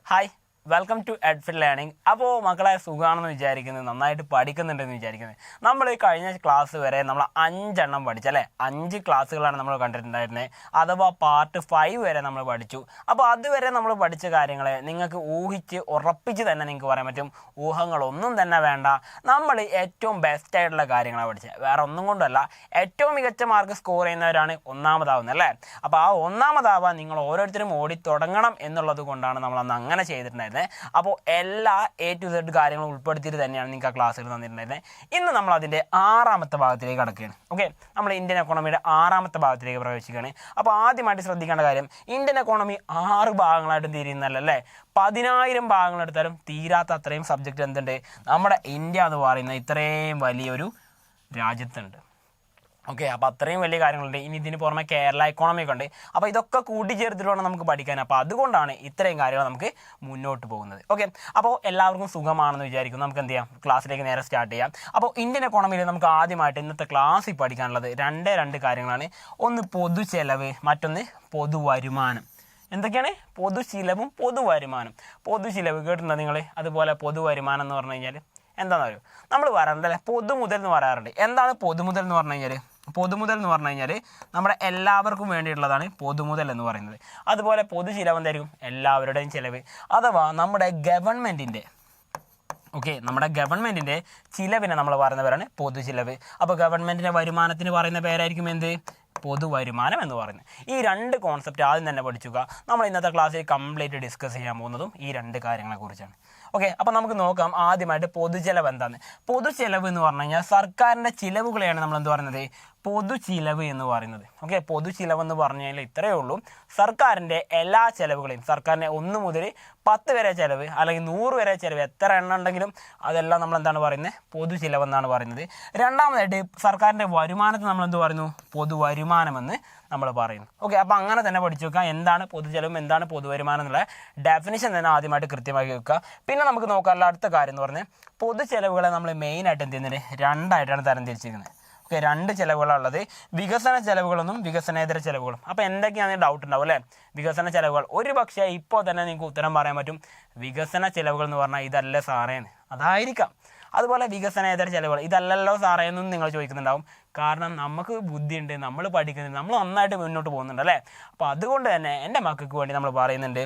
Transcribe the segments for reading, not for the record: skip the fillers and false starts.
Hi, welcome to EdFit Learning. അപ്പോൾ മക്കളെ സുഖമാണെന്ന് വിചാരിക്കുന്നത്, നന്നായിട്ട് പഠിക്കുന്നുണ്ടെന്ന് വിചാരിക്കുന്നത്. നമ്മൾ കഴിഞ്ഞ ക്ലാസ് വരെ നമ്മൾ 5 എണ്ണം പഠിച്ചല്ലേ, 5 ക്ലാസ്സുകളാണ് നമ്മൾ കണ്ടിട്ടുണ്ടായിരുന്നത്. അഥവാ പാർട്ട് 5 വരെ നമ്മൾ പഠിച്ചു. അപ്പോൾ അതുവരെ നമ്മൾ പഠിച്ച കാര്യങ്ങളെ നിങ്ങൾക്ക് ഊഹിച്ച് ഉറപ്പിച്ച് തന്നെ നിങ്ങൾക്ക് പറയാൻ പറ്റും. ഊഹങ്ങളൊന്നും തന്നെ വേണ്ട, നമ്മൾ ഏറ്റവും ബെസ്റ്റ് ആയിട്ടുള്ള കാര്യങ്ങളാണ് പഠിച്ചത്. വേറെ ഒന്നും കൊണ്ടല്ല, ഏറ്റവും മികച്ച മാർക്ക് സ്കോർ ചെയ്യുന്നവരാണ് ഒന്നാമതാവുന്നത് അല്ലേ. അപ്പോൾ ആ ഒന്നാമതാവാൻ നിങ്ങൾ ഓരോരുത്തരും ഓടി തുടങ്ങണം എന്നുള്ളത് കൊണ്ടാണ് നമ്മൾ അന്ന് അങ്ങനെ ചെയ്തിട്ടുണ്ടായിരുന്നത്. അപ്പോൾ എല്ലാ A to Z കാര്യങ്ങളും ഉൾപ്പെടുത്തിയിട്ട് തന്നെയാണ് നിങ്ങൾക്ക് ആ ക്ലാസ്സുകൾ തന്നിട്ടുണ്ടായിരുന്നത്. ഇന്ന് നമ്മൾ അതിൻ്റെ 6ാമത്തെ ഭാഗത്തിലേക്ക് കടക്കുകയാണ്. ഓക്കെ, നമ്മൾ ഇന്ത്യൻ എക്കോണമിയുടെ 6ാമത്തെ ഭാഗത്തിലേക്ക് പ്രവേശിക്കുകയാണ്. അപ്പോൾ ആദ്യമായിട്ട് ശ്രദ്ധിക്കേണ്ട കാര്യം, ഇന്ത്യൻ എക്കോണമി 6 ഭാഗങ്ങളായിട്ട് തിരിയുന്നല്ലേ. 10,000 ഭാഗങ്ങളെടുത്താലും തീരാത്ത അത്രയും സബ്ജക്റ്റ് എന്തുണ്ട് നമ്മുടെ ഇന്ത്യ എന്ന് പറയുന്ന ഇത്രയും വലിയൊരു രാജ്യത്തുണ്ട്. ഓക്കെ, അപ്പോൾ അത്രയും വലിയ കാര്യങ്ങളുണ്ട്. ഇനി ഇതിന് പുറമെ കേരള എക്കോണമിയൊക്കെ ഉണ്ട്. അപ്പോൾ ഇതൊക്കെ കൂട്ടിച്ചേർത്തിട്ട് വേണം നമുക്ക് പഠിക്കാൻ. അപ്പോൾ അതുകൊണ്ടാണ് ഇത്രയും കാര്യങ്ങൾ നമുക്ക് മുന്നോട്ട് പോകുന്നത്. ഓക്കെ, അപ്പോൾ എല്ലാവർക്കും സുഖമാണെന്ന് വിചാരിക്കുന്നു. നമുക്ക് എന്ത് ചെയ്യാം, ക്ലാസ്സിലേക്ക് നേരെ സ്റ്റാർട്ട് ചെയ്യാം. അപ്പോൾ ഇന്ത്യൻ എക്കോണമിയിൽ നമുക്ക് ആദ്യമായിട്ട് ഇന്നത്തെ ക്ലാസ്സിൽ പഠിക്കാനുള്ളത് രണ്ട് കാര്യങ്ങളാണ്. ഒന്ന് പൊതു ചെലവ്, മറ്റൊന്ന് പൊതുവരുമാനം. എന്തൊക്കെയാണ്? പൊതുചിലവും പൊതുവരുമാനം. പൊതുചിലവ് കേട്ടിട്ടുണ്ടോ നിങ്ങൾ? അതുപോലെ പൊതുവരുമാനം എന്ന് പറഞ്ഞു കഴിഞ്ഞാൽ എന്താണെന്ന് അറിയോ? നമ്മൾ പറയാറുണ്ട് അല്ലേ, പൊതുമുതൽ എന്ന് പറയാറുണ്ട്. എന്താണ് പൊതുമുതൽ എന്ന് പറഞ്ഞു കഴിഞ്ഞാൽ? പൊതുമുതൽ എന്ന് പറഞ്ഞു കഴിഞ്ഞാൽ നമ്മുടെ എല്ലാവർക്കും വേണ്ടിയിട്ടുള്ളതാണ് പൊതുമുതൽ എന്ന് പറയുന്നത്. അതുപോലെ പൊതുചിലവ് എന്തായിരിക്കും? എല്ലാവരുടെയും ചിലവ്, അഥവാ നമ്മുടെ ഗവൺമെൻറ്റിൻ്റെ നമ്മുടെ ഗവൺമെൻറ്റിൻ്റെ ചിലവിനെ നമ്മൾ പറയുന്ന പേരാണ് പൊതുചിലവ്. അപ്പോൾ ഗവൺമെൻറ്റിൻ്റെ വരുമാനത്തിന് പറയുന്ന പേരായിരിക്കും എന്ത്? പൊതുവരുമാനം എന്ന് പറയുന്നത്. ഈ 2 കോൺസെപ്റ്റ് ആദ്യം തന്നെ പഠിച്ചുക. നമ്മൾ ഇന്നത്തെ ക്ലാസ്സിൽ കംപ്ലീറ്റ് ഡിസ്കസ് ചെയ്യാൻ പോകുന്നതും ഈ 2 കാര്യങ്ങളെക്കുറിച്ചാണ്. ഓക്കെ, അപ്പോൾ നമുക്ക് നോക്കാം ആദ്യമായിട്ട് പൊതുചെലവ് എന്താണ്. പൊതുചെലവ് എന്ന് പറഞ്ഞു കഴിഞ്ഞാൽ സർക്കാരിൻ്റെ ചിലവുകളെയാണ് നമ്മൾ എന്ത് പറയുന്നത്? പൊതുചിലവ് എന്ന് പറയുന്നത്. ഓക്കെ, പൊതുചിലവ് എന്ന് പറഞ്ഞു കഴിഞ്ഞാൽ ഇത്രയേ ഉള്ളൂ. സർക്കാരിൻ്റെ എല്ലാ ചിലവുകളെയും, സർക്കാരിൻ്റെ 1 മുതൽ 10 വരെ ചിലവ് അല്ലെങ്കിൽ 100 വരെ ചിലവ്, എത്ര എണ്ണം ഉണ്ടെങ്കിലും അതെല്ലാം നമ്മൾ എന്താണ് പറയുന്നത്? പൊതുചിലവെന്നാണ് പറയുന്നത്. രണ്ടാമതായിട്ട് സർക്കാരിൻ്റെ വരുമാനത്തെ നമ്മൾ എന്ത് പറയുന്നു? പൊതുവരുമാനമെന്ന് നമ്മൾ പറയുന്നു. ഓക്കെ, അപ്പോൾ അങ്ങനെ തന്നെ പഠിച്ചു വെക്കുക. എന്താണ് പൊതുചെലവും എന്താണ് പൊതുവരുമാനം എന്നുള്ള ഡെഫിനിഷൻ തന്നെ ആദ്യമായിട്ട് കൃത്യമാക്കി വെക്കുക. പിന്നെ നമുക്ക് നോക്കാനുള്ള അടുത്ത കാര്യം എന്ന് പറഞ്ഞാൽ, പൊതുചെലവുകളെ നമ്മൾ മെയിനായിട്ട് എന്ത് ചെയ്യുന്നത്? 2ആയിട്ടാണ് തരംതിരിച്ചിരിക്കുന്നത്. ഓക്കെ, 2 ചിലവുകളുള്ളത്, വികസന ചിലവുകളൊന്നും വികസനേതര ചിലവുകളും. അപ്പോൾ എന്തൊക്കെയാണെന്ന് ഡൗട്ട് ഉണ്ടാവും അല്ലേ. വികസന ചിലവുകൾ ഒരു പക്ഷേ ഇപ്പോൾ തന്നെ നിങ്ങൾക്ക് ഉത്തരം പറയാൻ പറ്റും. വികസന ചിലവുകൾ എന്ന് പറഞ്ഞാൽ ഇതല്ലേ സാറേന്ന്, അതായിരിക്കാം. അതുപോലെ വികസനേതര ചിലവുകൾ ഇതല്ലല്ലോ സാറേ എന്നും നിങ്ങൾ ചോദിക്കുന്നുണ്ടാവും. കാരണം നമുക്ക് ബുദ്ധിയുണ്ട്, നമ്മൾ പഠിക്കുന്നുണ്ട്, നമ്മൾ നന്നായിട്ട് മുന്നോട്ട് പോകുന്നുണ്ട് അല്ലേ. അപ്പോൾ അതുകൊണ്ട് തന്നെ എൻ്റെ മക്കൾക്ക് വേണ്ടി നമ്മൾ പറയുന്നുണ്ട്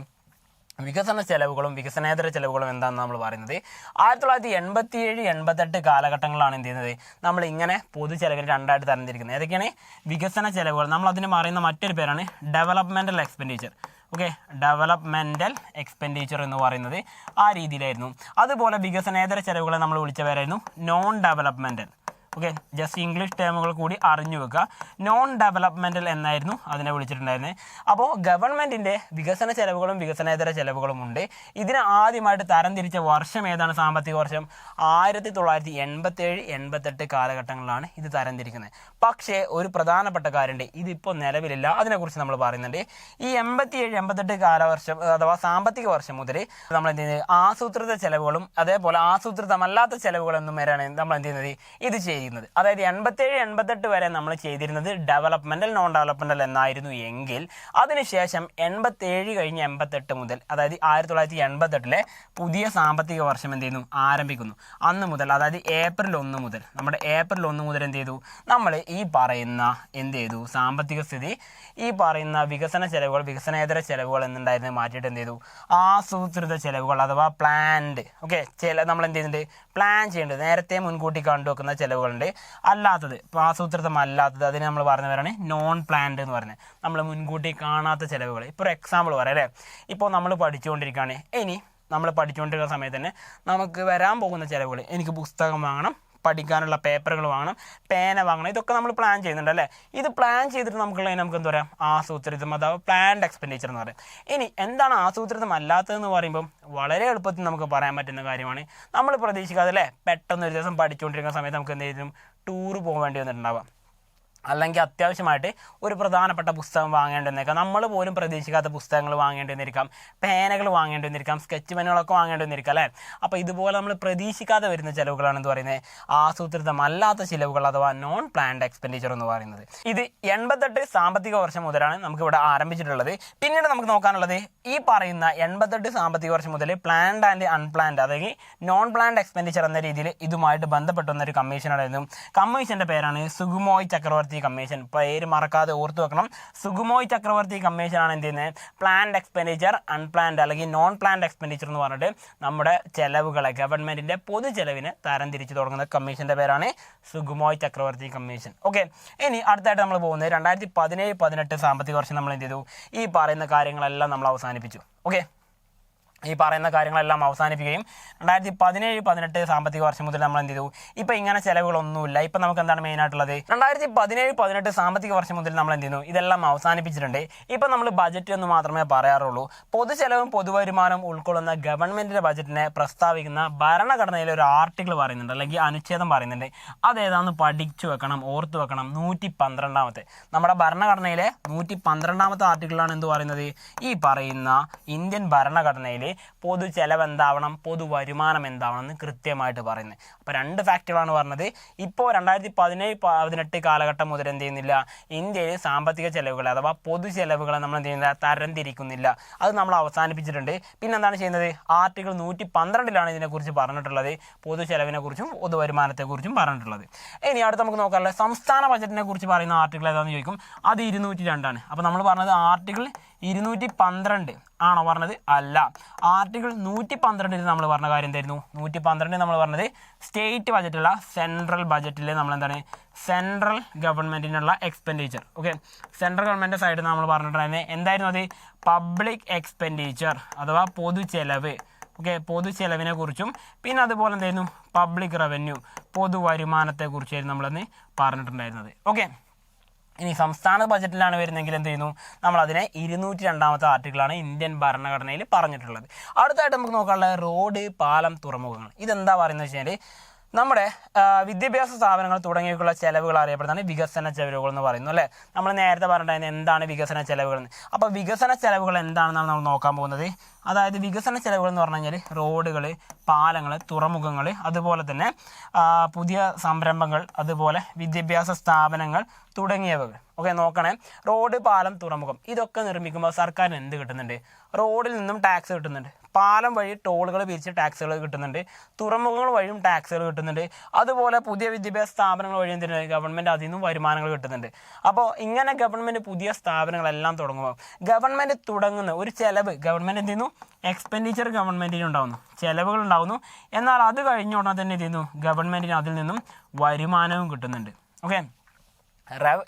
വികസന ചെലവുകളും വികസനേതര ചെലവുകളും എന്താണെന്ന് നമ്മൾ പറയുന്നത്. 1987-88 കാലഘട്ടങ്ങളാണ് എന്ത് ചെയ്യുന്നത്, നമ്മൾ ഇങ്ങനെ പൊതുചെലവിന് 2ആയിട്ട് തരംതിരിക്കുന്നത്. ഏതൊക്കെയാണ്? വികസന ചെലവുകൾ, നമ്മൾ അതിന് പറയുന്ന മറ്റൊരു പേരാണ് developmental expenditure. Okay, developmental expenditure എന്ന് പറയുന്നത് ആ രീതിയിലായിരുന്നു. അതുപോലെ വികസനേതര ചെലവുകളെ നമ്മൾ വിളിച്ച പേരായിരുന്നു non developmental. Okay, just English ടേമുകൾ കൂടി അറിഞ്ഞു വെക്കുക. നോൺ ഡെവലപ്മെൻറ്റൽ എന്നായിരുന്നു അതിനെ വിളിച്ചിട്ടുണ്ടായിരുന്നത്. അപ്പോൾ ഗവൺമെൻറ്റിൻ്റെ വികസന ചെലവുകളും വികസനേതര ചെലവുകളും ഉണ്ട്. ഇതിനെ ആദ്യമായിട്ട് തരംതിരിച്ച വർഷം ഏതാണ്? സാമ്പത്തിക വർഷം 1987-88 കാലഘട്ടങ്ങളിലാണ് ഇത് തരംതിരിക്കുന്നത്. പക്ഷേ ഒരു പ്രധാനപ്പെട്ട കാര്യമുണ്ട്, ഇതിപ്പോൾ നിലവിലില്ല. അതിനെക്കുറിച്ച് നമ്മൾ പറയുന്നുണ്ട്. ഈ 87-88 കാലവർഷം അഥവാ സാമ്പത്തിക വർഷം മുതൽ നമ്മൾ എന്ത് ചെയ്യുന്നത്? ആസൂത്രിത ചെലവുകളും അതേപോലെ ആസൂത്രിതമല്ലാത്ത ചെലവുകളെന്നും വരെയാണ് നമ്മൾ എന്ത് ചെയ്യുന്നത്? ഇത് ചെയ്യുന്നത്. അതായത് 87-88 വരെ നമ്മൾ ചെയ്തിരുന്നത് ഡെവലപ്മെൻറ്റൽ നോൺ ഡെവലപ്മെൻറ്റൽ എന്നായിരുന്നു എങ്കിൽ, അതിനുശേഷം 87 കഴിഞ്ഞ് 88 മുതൽ, അതായത് 1988 പുതിയ സാമ്പത്തിക വർഷം എന്ത് ചെയ്യുന്നു? ആരംഭിക്കുന്നു. അന്ന് മുതൽ, അതായത് ഏപ്രിൽ 1 മുതൽ, നമ്മുടെ ഏപ്രിൽ 1 മുതൽ എന്ത് ചെയ്തു? നമ്മൾ ഈ പറയുന്ന എന്ത് ചെയ്തു? സാമ്പത്തിക സ്ഥിതി, ഈ പറയുന്ന വികസന ചെലവുകൾ വികസനേതര ചെലവുകൾ എന്നുണ്ടായിരുന്നത് മാറ്റിയിട്ട് എന്ത് ചെയ്തു? ആസൂത്രിത ചെലവുകൾ അഥവാ പ്ലാൻഡ്. ഓക്കെ, നമ്മൾ എന്ത് ചെയ്യുന്നുണ്ട്? പ്ലാൻ ചെയ്യേണ്ടത്, നേരത്തെ മുൻകൂട്ടി കണ്ടുവെക്കുന്ന ചെലവുകളുണ്ട്. അല്ലാത്തത്, ഇപ്പോൾ ആസൂത്രിതമല്ലാത്തത്, അതിന് നമ്മൾ പറഞ്ഞവരാണ് നോൺ പ്ലാൻഡ് എന്ന് പറയുന്നത്. നമ്മൾ മുൻകൂട്ടി കാണാത്ത ചിലവുകൾ. ഇപ്പോൾ ഒരു എക്സാമ്പിൾ പറയാം അല്ലേ. ഇപ്പോൾ നമ്മൾ പഠിച്ചുകൊണ്ടിരിക്കുകയാണ്. ഇനി നമ്മൾ പഠിച്ചുകൊണ്ടിരിക്കുന്ന സമയത്ത് തന്നെ നമുക്ക് വരാൻ പോകുന്ന ചിലവുകൾ, എനിക്ക് പുസ്തകം വാങ്ങണം, പഠിക്കാനുള്ള പേപ്പറുകൾ വാങ്ങണം, പേന വാങ്ങണം, ഇതൊക്കെ നമ്മൾ പ്ലാൻ ചെയ്യുന്നുണ്ട് അല്ലേ. ഇത് പ്ലാൻ ചെയ്തിട്ട് നമുക്ക് എന്താ പറയാം? ആസൂത്രിതം അഥവാ പ്ലാൻഡ് എക്സ്പെൻഡിച്ചർ എന്ന് പറയും. ഇനി എന്താണ് ആസൂത്രിതം അല്ലാത്തതെന്ന് പറയുമ്പം വളരെ എളുപ്പത്തിൽ നമുക്ക് പറയാൻ പറ്റുന്ന കാര്യമാണ്. നമ്മൾ പ്രതീക്ഷിക്കാതെ അല്ലേ, പെട്ടെന്ന് ഒരു ദിവസം പഠിച്ചുകൊണ്ടിരിക്കുന്ന സമയത്ത് നമുക്ക് എന്തെങ്കിലും ടൂറ് പോകേണ്ടി വന്നിട്ടുണ്ടാവാം. അല്ലെങ്കിൽ അത്യാവശ്യമായിട്ട് ഒരു പ്രധാനപ്പെട്ട പുസ്തകം വാങ്ങേണ്ടി വന്നേക്കാം, നമ്മൾ പോലും പ്രതീക്ഷിക്കാത്ത പുസ്തകങ്ങൾ വാങ്ങേണ്ടി വന്നിരിക്കാം, പേനകൾ വാങ്ങേണ്ടി വന്നിരിക്കാം, സ്കെച്ച് പെന്നുകളൊക്കെ വാങ്ങേണ്ടി വന്നിരിക്കാം അല്ലേ. അപ്പോൾ ഇതുപോലെ നമ്മൾ പ്രതീക്ഷിക്കാതെ വരുന്ന ചിലവുകളാണ് എന്ന് പറയുന്നത് ആസൂത്രിതമല്ലാത്ത ചിലവുകൾ അഥവാ നോൺ പ്ലാൻഡ് എക്സ്പെൻഡിച്ചർ എന്ന് പറയുന്നത്. ഇത് 88 സാമ്പത്തിക വർഷം മുതലാണ് നമുക്കിവിടെ ആരംഭിച്ചിട്ടുള്ളത്. പിന്നീട് നമുക്ക് നോക്കാനുള്ളത് ഈ പറയുന്ന 88 സാമ്പത്തിക വർഷം മുതൽ പ്ലാൻഡ് ആൻഡ് അൺപ്ലാൻഡ് അതായത് നോൺ പ്ലാൻഡ് എക്സ്പെൻഡിച്ചർ എന്ന രീതിയിൽ ഇതുമായിട്ട് ബന്ധപ്പെട്ട് വന്നൊരു കമ്മീഷനായിരുന്നു. കമ്മീഷൻ്റെ പേരാണ് സുഗുമോയ് ചക്രവർത്തി കമ്മീഷൻ. പേര് മറക്കാതെ ഓർത്തു വെക്കണം. സുഗുമോയ് ചക്രവർത്തി കമ്മീഷനാണ് എന്ത് ചെയ്യുന്നത്, പ്ലാൻഡ് എക്സ്പെൻഡിച്ചർ, അൺപ്ലാൻഡ് അല്ലെങ്കിൽ നോൺ പ്ലാൻഡ് എക്സ്പെൻഡിച്ചർ എന്ന് പറഞ്ഞിട്ട് നമ്മുടെ ചെലവുകളെ ഗവൺമെൻറ്റിൻ്റെ പൊതു ചെലവിനെ തരംതിരിച്ച് തുടങ്ങുന്ന കമ്മീഷൻ്റെ പേരാണ് സുഗുമോയ് ചക്രവർത്തി കമ്മീഷൻ. ഓക്കെ, ഇനി അടുത്തായിട്ട് നമ്മൾ പോകുന്നത് 2017-18 സാമ്പത്തിക വർഷം നമ്മൾ എന്ത് ചെയ്തു, ഈ പറയുന്ന കാര്യങ്ങളെല്ലാം നമ്മൾ അവസാനിപ്പിച്ചു. ഓക്കെ, ഈ പറയുന്ന കാര്യങ്ങളെല്ലാം അവസാനിപ്പിക്കുകയും 2017-18 സാമ്പത്തിക വർഷം മുതൽ നമ്മൾ എന്ത് ചെയ്തു, ഇപ്പം ഇങ്ങനെ ചിലവുകളൊന്നുമില്ല. ഇപ്പം നമുക്ക് എന്താണ് മെയിനായിട്ടുള്ളത്, 2017-18 സാമ്പത്തിക വർഷം മുതൽ നമ്മൾ എന്ത് ചെയ്യുന്നു, ഇതെല്ലാം അവസാനിപ്പിച്ചിട്ടുണ്ട്. ഇപ്പം നമ്മൾ ബജറ്റ് എന്ന് മാത്രമേ പറയാറുള്ളൂ. പൊതു ചെലവും പൊതുവരുമാനവും ഉൾക്കൊള്ളുന്ന ഗവൺമെൻറ്റിൻ്റെ ബജറ്റിനെ പ്രസ്താവിക്കുന്ന ഭരണഘടനയിലെ ഒരു ആർട്ടിക്കിൾ പറയുന്നുണ്ട്, അല്ലെങ്കിൽ അനുച്ഛേദം പറയുന്നുണ്ട്. അതേതാണെന്ന് പഠിച്ചു വെക്കണം, ഓർത്തു വെക്കണം. 112 നമ്മുടെ ഭരണഘടനയിലെ 112 ആർട്ടിക്കിളാണ് എന്ത് പറയുന്നത്, ഈ പറയുന്ന ഇന്ത്യൻ ഭരണഘടനയിൽ പൊതു ചെലവ് എന്താവണം, പൊതു വരുമാനം എന്താവണം എന്ന് കൃത്യമായിട്ട് പറയുന്നത്. അപ്പോൾ 2 ഫാക്റ്റുകളാണ് പറഞ്ഞത്. ഇപ്പോൾ 2017-18 കാലഘട്ടം മുതൽ എന്ത് ചെയ്യുന്നില്ല, ഇന്ത്യയിൽ സാമ്പത്തിക ചെലവുകൾ അഥവാ പൊതു ചെലവുകളെ നമ്മൾ എന്ത് ചെയ്യുന്നില്ല, തരംതിരിക്കുന്നില്ല. അത് നമ്മൾ അവസാനിപ്പിച്ചിട്ടുണ്ട്. പിന്നെ എന്താണ് ചെയ്യുന്നത്, ആർട്ടിക്കിൾ 112 ഇതിനെക്കുറിച്ച് പറഞ്ഞിട്ടുള്ളത്, പൊതു ചെലവിനെ കുറിച്ചും പൊതു വരുമാനത്തെക്കുറിച്ചും പറഞ്ഞിട്ടുള്ളത്. ഇനി അടുത്ത് നമുക്ക് നോക്കാനുള്ളത് സംസ്ഥാന ബജറ്റിനെ കുറിച്ച് പറയുന്ന ആർട്ടിക്കിൾ ഏതാണെന്ന് ചോദിക്കും. അത് 202. അപ്പോൾ നമ്മൾ പറഞ്ഞത് ആർട്ടിക്കിൾ 212 ആണോ പറഞ്ഞത്, അല്ല. ആർട്ടിക്കിൾ 112 നമ്മൾ പറഞ്ഞ കാര്യം എന്തായിരുന്നു, 112 നമ്മൾ പറഞ്ഞത് സ്റ്റേറ്റ് ബജറ്റുള്ള സെൻട്രൽ ബജറ്റിൽ നമ്മൾ എന്താണ്, സെൻട്രൽ ഗവൺമെൻറ്റിനുള്ള എക്സ്പെൻഡിച്ചർ. ഓക്കെ, സെൻട്രൽ ഗവൺമെൻറ് സൈഡിൽ നമ്മൾ പറഞ്ഞിട്ടുണ്ടായിരുന്നത് എന്തായിരുന്നു, അത് പബ്ലിക് എക്സ്പെൻഡിച്ചർ അഥവാ പൊതു ചെലവ്. ഓക്കെ, പൊതു ചെലവിനെ കുറിച്ചും പിന്നെ അതുപോലെ എന്തായിരുന്നു പബ്ലിക് റവന്യൂ പൊതു വരുമാനത്തെക്കുറിച്ചായിരുന്നു നമ്മളന്ന് പറഞ്ഞിട്ടുണ്ടായിരുന്നത്. ഓക്കെ, ഇനി സംസ്ഥാന ബജറ്റിലാണ് വരുന്നതെങ്കിൽ എന്ത് ചെയ്യുന്നു, നമ്മളതിനെ 202 ആർട്ടിക്കിളാണ് ഇന്ത്യൻ ഭരണഘടനയിൽ പറഞ്ഞിട്ടുള്ളത്. അടുത്തായിട്ട് നമുക്ക് നോക്കാനുള്ളത് റോഡ്, പാലം, തുറമുഖങ്ങൾ. ഇതെന്താ പറയുന്നത് വെച്ചാൽ നമ്മുടെ വിദ്യാഭ്യാസ സ്ഥാപനങ്ങൾ തുടങ്ങിയവയ്ക്കുള്ള ചെലവുകൾ അറിയപ്പെടുന്നതാണ് വികസന ചെലവുകൾ എന്ന് പറയുന്നു അല്ലേ. നമ്മൾ നേരത്തെ പറഞ്ഞിട്ടുണ്ടായിരുന്നത് എന്താണ് വികസന ചെലവുകൾ എന്ന്. അപ്പോൾ വികസന ചെലവുകൾ എന്താണെന്നാണ് നമ്മൾ നോക്കാൻ പോകുന്നത്. അതായത് വികസന ചെലവുകൾ എന്ന് പറഞ്ഞു കഴിഞ്ഞാൽ റോഡുകൾ, പാലങ്ങൾ, തുറമുഖങ്ങൾ, അതുപോലെ തന്നെ പുതിയ സംരംഭങ്ങൾ, അതുപോലെ വിദ്യാഭ്യാസ സ്ഥാപനങ്ങൾ തുടങ്ങിയവകൾ. ഓക്കെ, നോക്കണേ, റോഡ്, പാലം, തുറമുഖം ഇതൊക്കെ നിർമ്മിക്കുമ്പോൾ സർക്കാരിന് എന്ത് കിട്ടുന്നുണ്ട്, റോഡിൽ നിന്നും ടാക്സ് കിട്ടുന്നുണ്ട്, പാലം വഴി ടോളുകൾ പിരിച്ച് ടാക്സുകൾ കിട്ടുന്നുണ്ട്, തുറമുഖങ്ങൾ വഴിയും ടാക്സുകൾ കിട്ടുന്നുണ്ട്, അതുപോലെ പുതിയ വിദ്യാഭ്യാസ സ്ഥാപനങ്ങൾ വഴി എന്തിനാണ് ഗവൺമെൻറ് അതിൽ നിന്നും വരുമാനങ്ങൾ കിട്ടുന്നുണ്ട്. അപ്പോൾ ഇങ്ങനെ ഗവൺമെൻറ് പുതിയ സ്ഥാപനങ്ങളെല്ലാം തുടങ്ങുമ്പോൾ ഗവൺമെൻറ് തുടങ്ങുന്ന ഒരു ചിലവ് ഗവൺമെൻറ് എന്ത് ചെയ്യുന്നു, എക്സ്പെൻഡിച്ചർ ഗവൺമെൻറ്റിന് ഉണ്ടാകുന്നു, ചിലവുകൾ ഉണ്ടാകുന്നു. എന്നാൽ അത് കഴിഞ്ഞ ഉടനെ തന്നെ എന്ത് ചെയ്യുന്നു, ഗവൺമെൻറ്റിന് അതിൽ നിന്നും വരുമാനവും കിട്ടുന്നുണ്ട്. ഓക്കെ,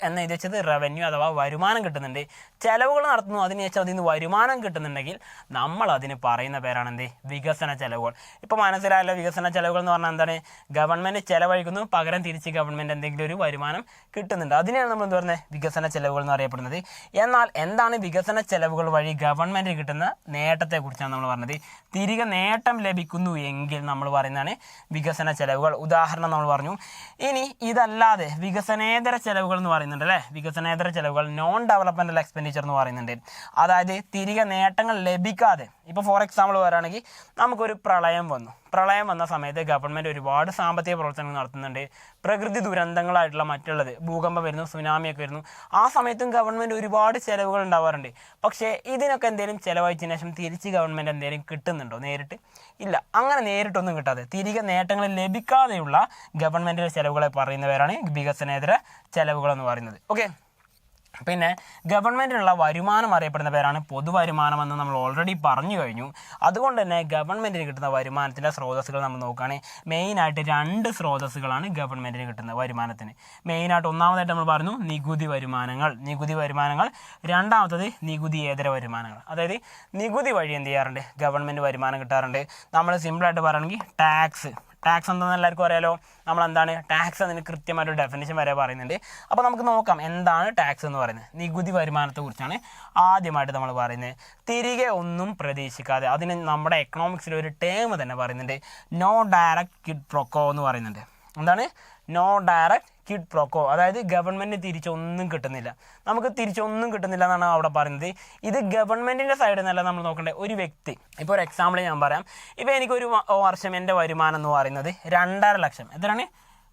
എന്ന് ഉദ്ദേശിച്ചത് റവന്യൂ അഥവാ വരുമാനം കിട്ടുന്നുണ്ട്. ചിലവുകൾ നടത്തുന്നു, അതിനുശേഷം അതിൽ നിന്ന് വരുമാനം കിട്ടുന്നുണ്ടെങ്കിൽ നമ്മൾ അതിന് പറയുന്ന പേരാണ് എന്ത്, വികസന ചെലവുകൾ. ഇപ്പോൾ മനസ്സിലായല്ലോ, വികസന ചെലവുകൾ എന്ന് പറഞ്ഞാൽ എന്താണ്, ഗവൺമെൻറ് ചിലവഴിക്കുന്നു, പകരം തിരിച്ച് ഗവൺമെൻറ് എന്തെങ്കിലും ഒരു വരുമാനം കിട്ടുന്നുണ്ട്. അതിനെയാണ് നമ്മൾ എന്ത് പറയുന്നത്, വികസന ചെലവുകൾ എന്ന് അറിയപ്പെടുന്നത്. എന്നാൽ എന്താണ് വികസന ചെലവുകൾ വഴി ഗവൺമെൻറ് കിട്ടുന്ന നേട്ടത്തെക്കുറിച്ചാണ് നമ്മൾ പറഞ്ഞത്. തിരികെ നേട്ടം ലഭിക്കുന്നു എങ്കിൽ നമ്മൾ പറയുന്നതാണ് വികസന ചെലവുകൾ. ഉദാഹരണം നമ്മൾ പറഞ്ഞു. ഇനി ഇതല്ലാതെ വികസനേതര ചെലവുകൾ എന്ന് പറയുന്നുണ്ട് അല്ലേ, വികസനേതര ചെലവുകൾ, നോൺ ഡെവലപ്മെന്റൽ എക്സ്പെൻഡിച്ചർ എന്ന് പറയുന്നുണ്ട്. അതായത് തിരികെ നേട്ടങ്ങൾ ലഭിക്കാതെ, ഇപ്പോൾ ഫോർ എക്സാമ്പിൾ പറയുകയാണെങ്കിൽ നമുക്കൊരു പ്രളയം വന്ന സമയത്ത് ഗവൺമെൻറ് ഒരുപാട് സാമ്പത്തിക പ്രവർത്തനങ്ങൾ നടത്തുന്നുണ്ട്. പ്രകൃതി ദുരന്തങ്ങളായിട്ടുള്ള മറ്റുള്ളത്, ഭൂകമ്പം വരുന്നു, സുനാമിയൊക്കെ വരുന്നു, ആ സമയത്തും ഗവൺമെൻറ് ഒരുപാട് ചിലവുകൾ ഉണ്ടാവാറുണ്ട്. പക്ഷേ ഇതിനൊക്കെ എന്തെങ്കിലും ചിലവഴിച്ചതിന് ശേഷം തിരിച്ച് ഗവൺമെൻറ് എന്തെങ്കിലും കിട്ടുന്നുണ്ടോ, നേരിട്ട് ഇല്ല. അങ്ങനെ നേരിട്ടൊന്നും കിട്ടാതെ തിരികെ നേട്ടങ്ങൾ ലഭിക്കാതെയുള്ള ഗവൺമെൻറ്റിൻ്റെ ചിലവുകളെ പറയുന്നവരാണ് വികസനേതര ചെലവുകൾ എന്ന് പറയുന്നത്. ഓക്കെ, പിന്നെ ഗവൺമെൻറ്റിനുള്ള വരുമാനം അറിയപ്പെടുന്ന പേരാണ് പൊതുവരുമാനമെന്ന് നമ്മൾ ഓൾറെഡി പറഞ്ഞു കഴിഞ്ഞു. അതുകൊണ്ട് തന്നെ ഗവൺമെൻറ്റിന് കിട്ടുന്ന വരുമാനത്തിൻ്റെ സ്രോതസ്സുകൾ നമ്മൾ നോക്കുകയാണെങ്കിൽ മെയിനായിട്ട് 2 സ്രോതസ്സുകളാണ് ഗവൺമെൻറ്റിന് കിട്ടുന്ന വരുമാനത്തിന്. മെയിനായിട്ട് ഒന്നാമതായിട്ട് നമ്മൾ പറഞ്ഞു നികുതി വരുമാനങ്ങൾ, രണ്ടാമത്തത് നികുതിയേതര വരുമാനങ്ങൾ. അതായത് നികുതി വഴി എന്ത് ചെയ്യാറുണ്ട്, ഗവൺമെൻറ് വരുമാനം കിട്ടാറുണ്ട്. നമ്മൾ സിമ്പിളായിട്ട് പറയുകയാണെങ്കിൽ ടാക്സ് എന്താണെന്ന് എല്ലാവർക്കും അറിയാലോ. നമ്മളെന്താണ് ടാക്സ്, അതിന് കൃത്യമായിട്ടൊരു ഡെഫിനിഷൻ വരെ പറയുന്നുണ്ട്. അപ്പോൾ നമുക്ക് നോക്കാം എന്താണ് ടാക്സ് എന്ന് പറയുന്നത്. നികുതി വരുമാനത്തെക്കുറിച്ചാണ് ആദ്യമായിട്ട് നമ്മൾ പറയുന്നത്. തിരികെ ഒന്നും പ്രതീക്ഷിക്കാതെ, അതിന് നമ്മുടെ എക്കണോമിക്സിൽ ഒരു ടേം തന്നെ പറയുന്നുണ്ട്, no direct quid pro quo എന്ന് പറയുന്നുണ്ട്. എന്താണ്? നോ ഡയറക്റ്റ് കിഡ് പ്രൊക്കോ, അതായത് ഗവൺമെൻറ്റിന് തിരിച്ചൊന്നും കിട്ടുന്നില്ല, നമുക്ക് തിരിച്ചൊന്നും കിട്ടുന്നില്ല എന്നാണ് അവിടെ പറയുന്നത്. ഇത് ഗവൺമെൻറ്റിൻ്റെ സൈഡിൽ നിന്നല്ല നമ്മൾ നോക്കേണ്ടത്, ഒരു വ്യക്തി. ഇപ്പോൾ ഒരു എക്സാമ്പിൾ ഞാൻ പറയാം. ഇപ്പോൾ എനിക്കൊരു വർഷം എൻ്റെ വരുമാനം എന്ന് പറയുന്നത് 2.5 ലക്ഷം. എത്രയാണ്?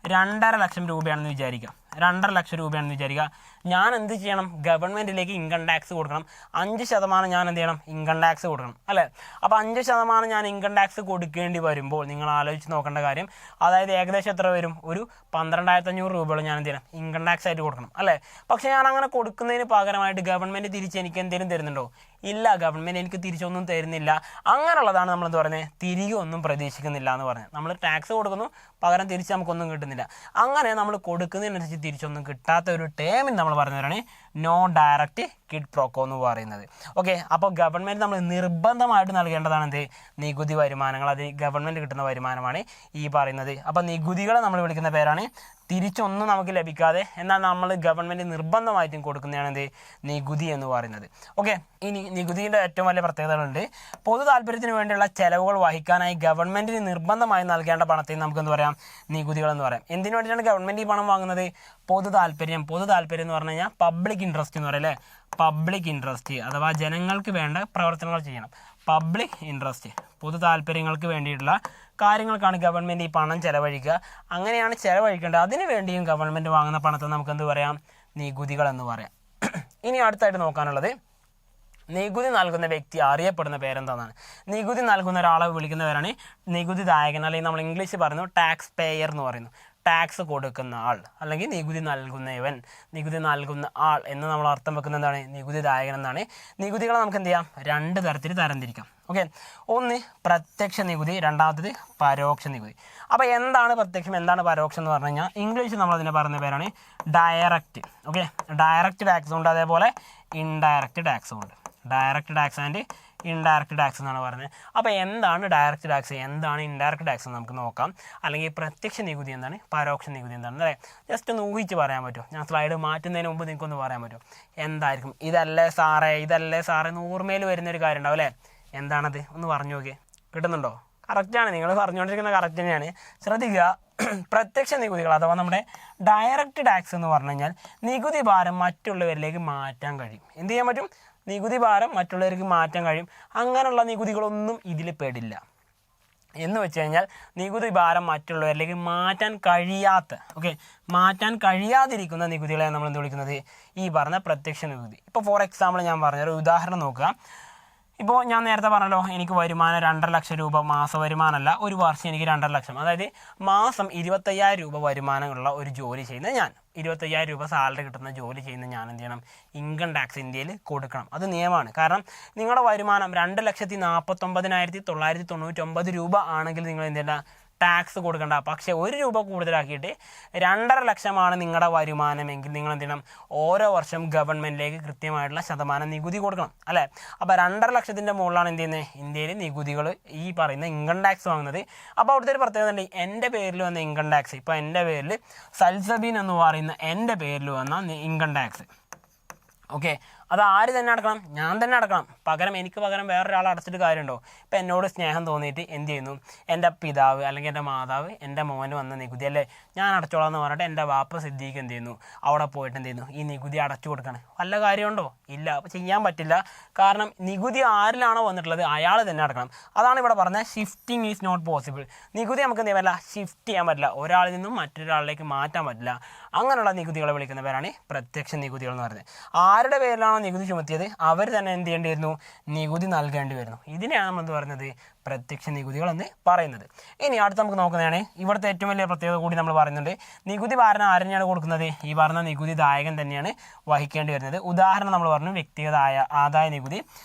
2.5 ലക്ഷം രൂപയാണെന്ന് വിചാരിക്കാം. 2.5 ലക്ഷം രൂപയാണെന്ന് വിചാരിക്കുക. ഞാൻ എന്ത് ചെയ്യണം? ഗവൺമെൻറ്റിലേക്ക് ഇൻകം ടാക്സ് കൊടുക്കണം. 5% ഞാൻ എന്ത് ചെയ്യണം? ഇൻകം ടാക്സ് കൊടുക്കണം, അല്ലേ? അപ്പോൾ 5% ഞാൻ ഇൻകം ടാക്സ് കൊടുക്കേണ്ടി വരുമ്പോൾ നിങ്ങൾ ആലോചിച്ച് നോക്കേണ്ട കാര്യം, അതായത് ഏകദേശം എത്ര വരും? ഒരു 12,500 രൂപയോളം ഞാൻ എന്ത് ചെയ്യണം? ഇൻകം ടാക്സ് ആയിട്ട് കൊടുക്കണം, അല്ലേ? പക്ഷേ ഞാൻ അങ്ങനെ കൊടുക്കുന്നതിന് പകരമായിട്ട് ഗവൺമെൻറ് തിരിച്ച് എനിക്ക് എന്തെങ്കിലും തരുന്നുണ്ടോ? ഇല്ല, ഗവൺമെൻറ് എനിക്ക് തിരിച്ചൊന്നും തരുന്നില്ല. അങ്ങനെയുള്ളതാണ് നമ്മളെന്ത് പറയുന്നത്? തിരികെ ഒന്നും പ്രതീക്ഷിക്കുന്നില്ല എന്ന് പറഞ്ഞത്. നമ്മൾ ടാക്സ് കൊടുക്കുന്നു, പകരം തിരിച്ച് നമുക്കൊന്നും കിട്ടുന്നില്ല. അങ്ങനെ നമ്മൾ കൊടുക്കുന്നതിനനുസരിച്ച് തിരിച്ചൊന്നും കിട്ടാത്ത ഒരു ടേമിൽ നമ്മൾ പറയുന്നവരാണ് നോ ഡയറക്റ്റ് കിഡ് പ്രൊക്കോ എന്ന് പറയുന്നത്. ഓക്കെ, അപ്പോൾ ഗവൺമെൻറ് നമ്മൾ നിർബന്ധമായിട്ട് നൽകേണ്ടതാണ് എന്ത്? നികുതി വരുമാനങ്ങൾ. അത് ഗവൺമെൻറ് കിട്ടുന്ന വരുമാനമാണ് ഈ പറയുന്നത്. അപ്പോൾ നികുതികളെ നമ്മൾ വിളിക്കുന്ന പേരാണ് തിരിച്ചൊന്നും നമുക്ക് ലഭിക്കാതെ എന്നാൽ നമ്മൾ ഗവൺമെൻറ് നിർബന്ധമായിട്ടും കൊടുക്കുന്നതാണ് എന്ത്? നികുതി എന്ന് പറയുന്നത്. ഓക്കെ, ഇനി നികുതിയുടെ ഏറ്റവും വലിയ പ്രത്യേകതകളുണ്ട്. പൊതു താല്പര്യത്തിന് വേണ്ടിയുള്ള ചെലവുകൾ വഹിക്കാനായി ഗവൺമെൻറ്റിന് നിർബന്ധമായി നൽകേണ്ട പണത്തെ നമുക്ക് എന്ത് പറയാം? നികുതികൾ എന്ന് പറയാം. എന്തിനു വേണ്ടിയിട്ടാണ് ഗവൺമെൻറ് ഈ പണം വാങ്ങുന്നത്? പൊതു താല്പര്യം എന്ന് പറഞ്ഞു കഴിഞ്ഞാൽ പബ്ലിക് ഇൻട്രസ്റ്റ് എന്ന് പറയും, അല്ലേ? പബ്ലിക് ഇൻട്രസ്റ്റ് അഥവാ ജനങ്ങൾക്ക് വേണ്ട പ്രവർത്തനങ്ങൾ ചെയ്യണം. പബ്ലിക് ഇൻട്രസ്റ്റ്, പൊതു താല്പര്യങ്ങൾക്ക് വേണ്ടിയിട്ടുള്ള കാര്യങ്ങൾക്കാണ് ഗവൺമെൻറ് ഈ പണം ചെലവഴിക്കുക. അങ്ങനെയാണ് ചെലവഴിക്കേണ്ടത്. അതിനു വേണ്ടിയും ഗവൺമെൻറ് വാങ്ങുന്ന പണത്തെ നമുക്ക് എന്ത് പറയാം? നികുതികൾ എന്ന് പറയാം. ഇനി അടുത്തായിട്ട് നോക്കാനുള്ളത്, നികുതി നൽകുന്ന വ്യക്തി അറിയപ്പെടുന്ന പേരെന്താണ്? നികുതി നൽകുന്ന ഒരാളെ വിളിക്കുന്നവരാണ് നികുതിദായകൻ, അല്ലെങ്കിൽ നമ്മൾ ഇംഗ്ലീഷ് പറയുന്നു ടാക്സ് പേയർ എന്ന് പറയുന്നു. ടാക്സ് കൊടുക്കുന്ന ആൾ അല്ലെങ്കിൽ നികുതി നൽകുന്നവൻ, നികുതി നൽകുന്ന ആൾ എന്ന് നമ്മൾ അർത്ഥം വെക്കുന്ന എന്താണ്? നികുതിദായകൻ എന്നാണ്. നികുതികളെ നമുക്ക് എന്ത് ചെയ്യാം? 2 തരത്തിൽ തരംതിരിക്കാം. ഓക്കെ, ഒന്ന് പ്രത്യക്ഷ നികുതി, രണ്ടാമത്തത് പരോക്ഷ നികുതി. അപ്പോൾ എന്താണ് പ്രത്യക്ഷം, എന്താണ് പരോക്ഷം എന്ന് പറഞ്ഞു കഴിഞ്ഞാൽ ഇംഗ്ലീഷിൽ നമ്മൾ അതിനെ പറയുന്ന പേരാണ് ഡയറക്റ്റ്. ഓക്കെ, ഡയറക്റ്റ് ടാക്സും ഉണ്ട്, അതേപോലെ ഇൻഡയറക്റ്റ് ടാക്സും ഉണ്ട്. Direct tax and indirect tax എന്നാണ് പറയുന്നത്. അപ്പോൾ എന്താണ് ഡയറക്റ്റ് ടാക്സ്, എന്താണ് ഇൻഡയറക്റ്റ് ടാക്സ് എന്ന് നമുക്ക് നോക്കാം. അല്ലെങ്കിൽ പ്രത്യക്ഷ നികുതി എന്താണ്, പരോക്ഷ നികുതി എന്താണ്, അല്ലേ? ജസ്റ്റ് ഒന്ന് ഊഹിച്ച് പറയാൻ പറ്റുമോ? ഞാൻ സ്ലൈഡ് മാറ്റുന്നതിന് മുമ്പ് നിങ്ങൾക്കൊന്ന് പറയാൻ പറ്റുമോ എന്തായിരിക്കും? ഇതല്ലേ സാറേ എന്ന് ഓർമ്മയിൽ വരുന്നൊരു കാര്യം ഉണ്ടാവും, അല്ലേ? എന്താണത്? ഒന്ന് പറഞ്ഞു നോക്കിയേ. കിട്ടുന്നുണ്ടോ? കറക്റ്റാണ്, നിങ്ങൾ പറഞ്ഞുകൊണ്ടിരിക്കുന്ന കറക്റ്റ് തന്നെയാണ്. ശ്രദ്ധിക്കുക, പ്രത്യക്ഷ നികുതികൾ അഥവാ നമ്മുടെ ഡയറക്റ്റ് ടാക്സ് എന്ന് പറഞ്ഞു കഴിഞ്ഞാൽ നികുതി ഭാരം മറ്റുള്ളവരിലേക്ക് മാറ്റാൻ കഴിയും. എന്ത് ചെയ്യാൻ പറ്റും? നികുതി ഭാരം മറ്റുള്ളവർക്ക് മാറ്റാൻ കഴിയും. അങ്ങനെയുള്ള നികുതികളൊന്നും ഇതിൽ പെടില്ല. എന്ന് വെച്ച് കഴിഞ്ഞാൽ നികുതി ഭാരം മറ്റുള്ളവരിലേക്ക് മാറ്റാൻ കഴിയാതിരിക്കുന്ന നികുതികളെ നമ്മൾ എന്ത് വിളിക്കുന്നത്? ഈ പറഞ്ഞ പ്രത്യക്ഷ നികുതി. ഇപ്പോൾ ഫോർ എക്സാമ്പിൾ ഞാൻ പറഞ്ഞൊരു ഉദാഹരണം നോക്കുക. ഇപ്പോൾ ഞാൻ നേരത്തെ പറഞ്ഞല്ലോ, എനിക്ക് വരുമാനം 2.5 ലക്ഷം രൂപ, മാസ വരുമാനമല്ല, ഒരു വർഷം എനിക്ക് 2.5 ലക്ഷം, അതായത് മാസം 25,000 രൂപ വരുമാനമുള്ള ഒരു ജോലി ചെയ്യുന്ന ഞാൻ, 25,000 രൂപ സാലറി കിട്ടുന്ന ജോലി ചെയ്യുന്ന ഞാൻ എന്ത് ചെയ്യണം? ഇൻകം ടാക്സ് ഇന്ത്യയിൽ കൊടുക്കണം. അത് നിയമമാണ്. കാരണം നിങ്ങളുടെ വരുമാനം 2,49,999 രൂപ ആണെങ്കിൽ നിങ്ങൾ എന്ത് ചെയ്യേണ്ട? ടാക്സ് കൊടുക്കണ്ട. പക്ഷേ 1 രൂപ കൂടുതലാക്കിയിട്ട് 2.5 ലക്ഷമാണ് നിങ്ങളുടെ വരുമാനമെങ്കിൽ നിങ്ങൾ എന്ത് ചെയ്യണം? ഓരോ വർഷം ഗവൺമെൻറ്റിലേക്ക് കൃത്യമായിട്ടുള്ള ശതമാനം നികുതി കൊടുക്കണം, അല്ലേ? അപ്പോൾ 2.5 ലക്ഷത്തിൻ്റെ മുകളിലാണ് എന്ത് ചെയ്യുന്നത്? ഇന്ത്യയിൽ നികുതികൾ ഈ പറയുന്ന ഇൻകം ടാക്സ് വാങ്ങുന്നത്. അപ്പോൾ അവിടുത്തെ ഒരു പ്രത്യേകത ഉണ്ട്. എൻ്റെ പേരിൽ വന്ന ഇൻകം ടാക്സ്, ഇപ്പോൾ എൻ്റെ പേരിൽ സൽസബീൻ എന്ന് പറയുന്ന എൻ്റെ പേരിൽ വന്ന ഇൻകം ടാക്സ്, ഓക്കെ, അത് ആര് തന്നെ അടക്കണം? ഞാൻ തന്നെ അടക്കണം. എനിക്ക് പകരം വേറൊരാൾ അടച്ചിട്ട് കാര്യമുണ്ടോ? ഇപ്പം എന്നോട് സ്നേഹം തോന്നിയിട്ട് എന്ത് ചെയ്യുന്നു? എൻ്റെ പിതാവ് അല്ലെങ്കിൽ എൻ്റെ മാതാവ് എൻ്റെ മോന് വന്ന നികുതി അല്ലേ ഞാൻ അടച്ചോളാം എന്ന് പറഞ്ഞിട്ട് എൻ്റെ വാപ്പ സിദ്ദീഖ് എന്ത് ചെയ്യുന്നു? അവിടെ പോയിട്ട് എന്ത് ചെയ്യുന്നു? ഈ നികുതി അടച്ചു കൊടുക്കണം. വല്ല കാര്യമുണ്ടോ? ഇല്ല. അപ്പോൾ ചെയ്യാൻ പറ്റില്ല. കാരണം നികുതി ആരിലാണോ വന്നിട്ടുള്ളത് അയാൾ തന്നെ അടക്കണം. അതാണ് ഇവിടെ പറഞ്ഞത് ഷിഫ്റ്റിംഗ് ഈസ് നോട്ട് പോസിബിൾ. നികുതി നമുക്ക് എന്ത് ചെയ്യാൻ പറ്റില്ല? ഷിഫ്റ്റ് ചെയ്യാൻ പറ്റില്ല. ഒരാളിൽ നിന്നും മറ്റൊരാളിലേക്ക് മാറ്റാൻ പറ്റില്ല. അങ്ങനെയുള്ള നികുതികളെ വിളിക്കുന്ന പേരാണ് പ്രത്യക്ഷ നികുതികൾ എന്ന് പറയുന്നത്. ആരുടെ പേരിലാണോ നികുതി ചുമത്തിയത് അവർ തന്നെ എന്ത് ചെയ്യേണ്ടി വരുന്നു? നികുതി നൽകേണ്ടി വരുന്നു. ഇതിനെയാണ് നമ്മൾ എന്ത് പറയുന്നത്? പ്രത്യക്ഷ നികുതികൾ എന്ന് പറയുന്നത്. ഇനി അടുത്ത് നമുക്ക് നോക്കുന്നതാണ് ഇവിടുത്തെ ഏറ്റവും വലിയ പ്രത്യേകത കൂടി നമ്മൾ പറയുന്നുണ്ട്. നികുതി ഭാരം ആരെയാണ് കൊടുക്കുന്നത്? ഈ പറഞ്ഞ നികുതിദായകൻ തന്നെയാണ് വഹിക്കേണ്ടി വരുന്നത്. ഉദാഹരണം നമ്മൾ പറഞ്ഞു വ്യക്തിഗത ആദായ നികുതി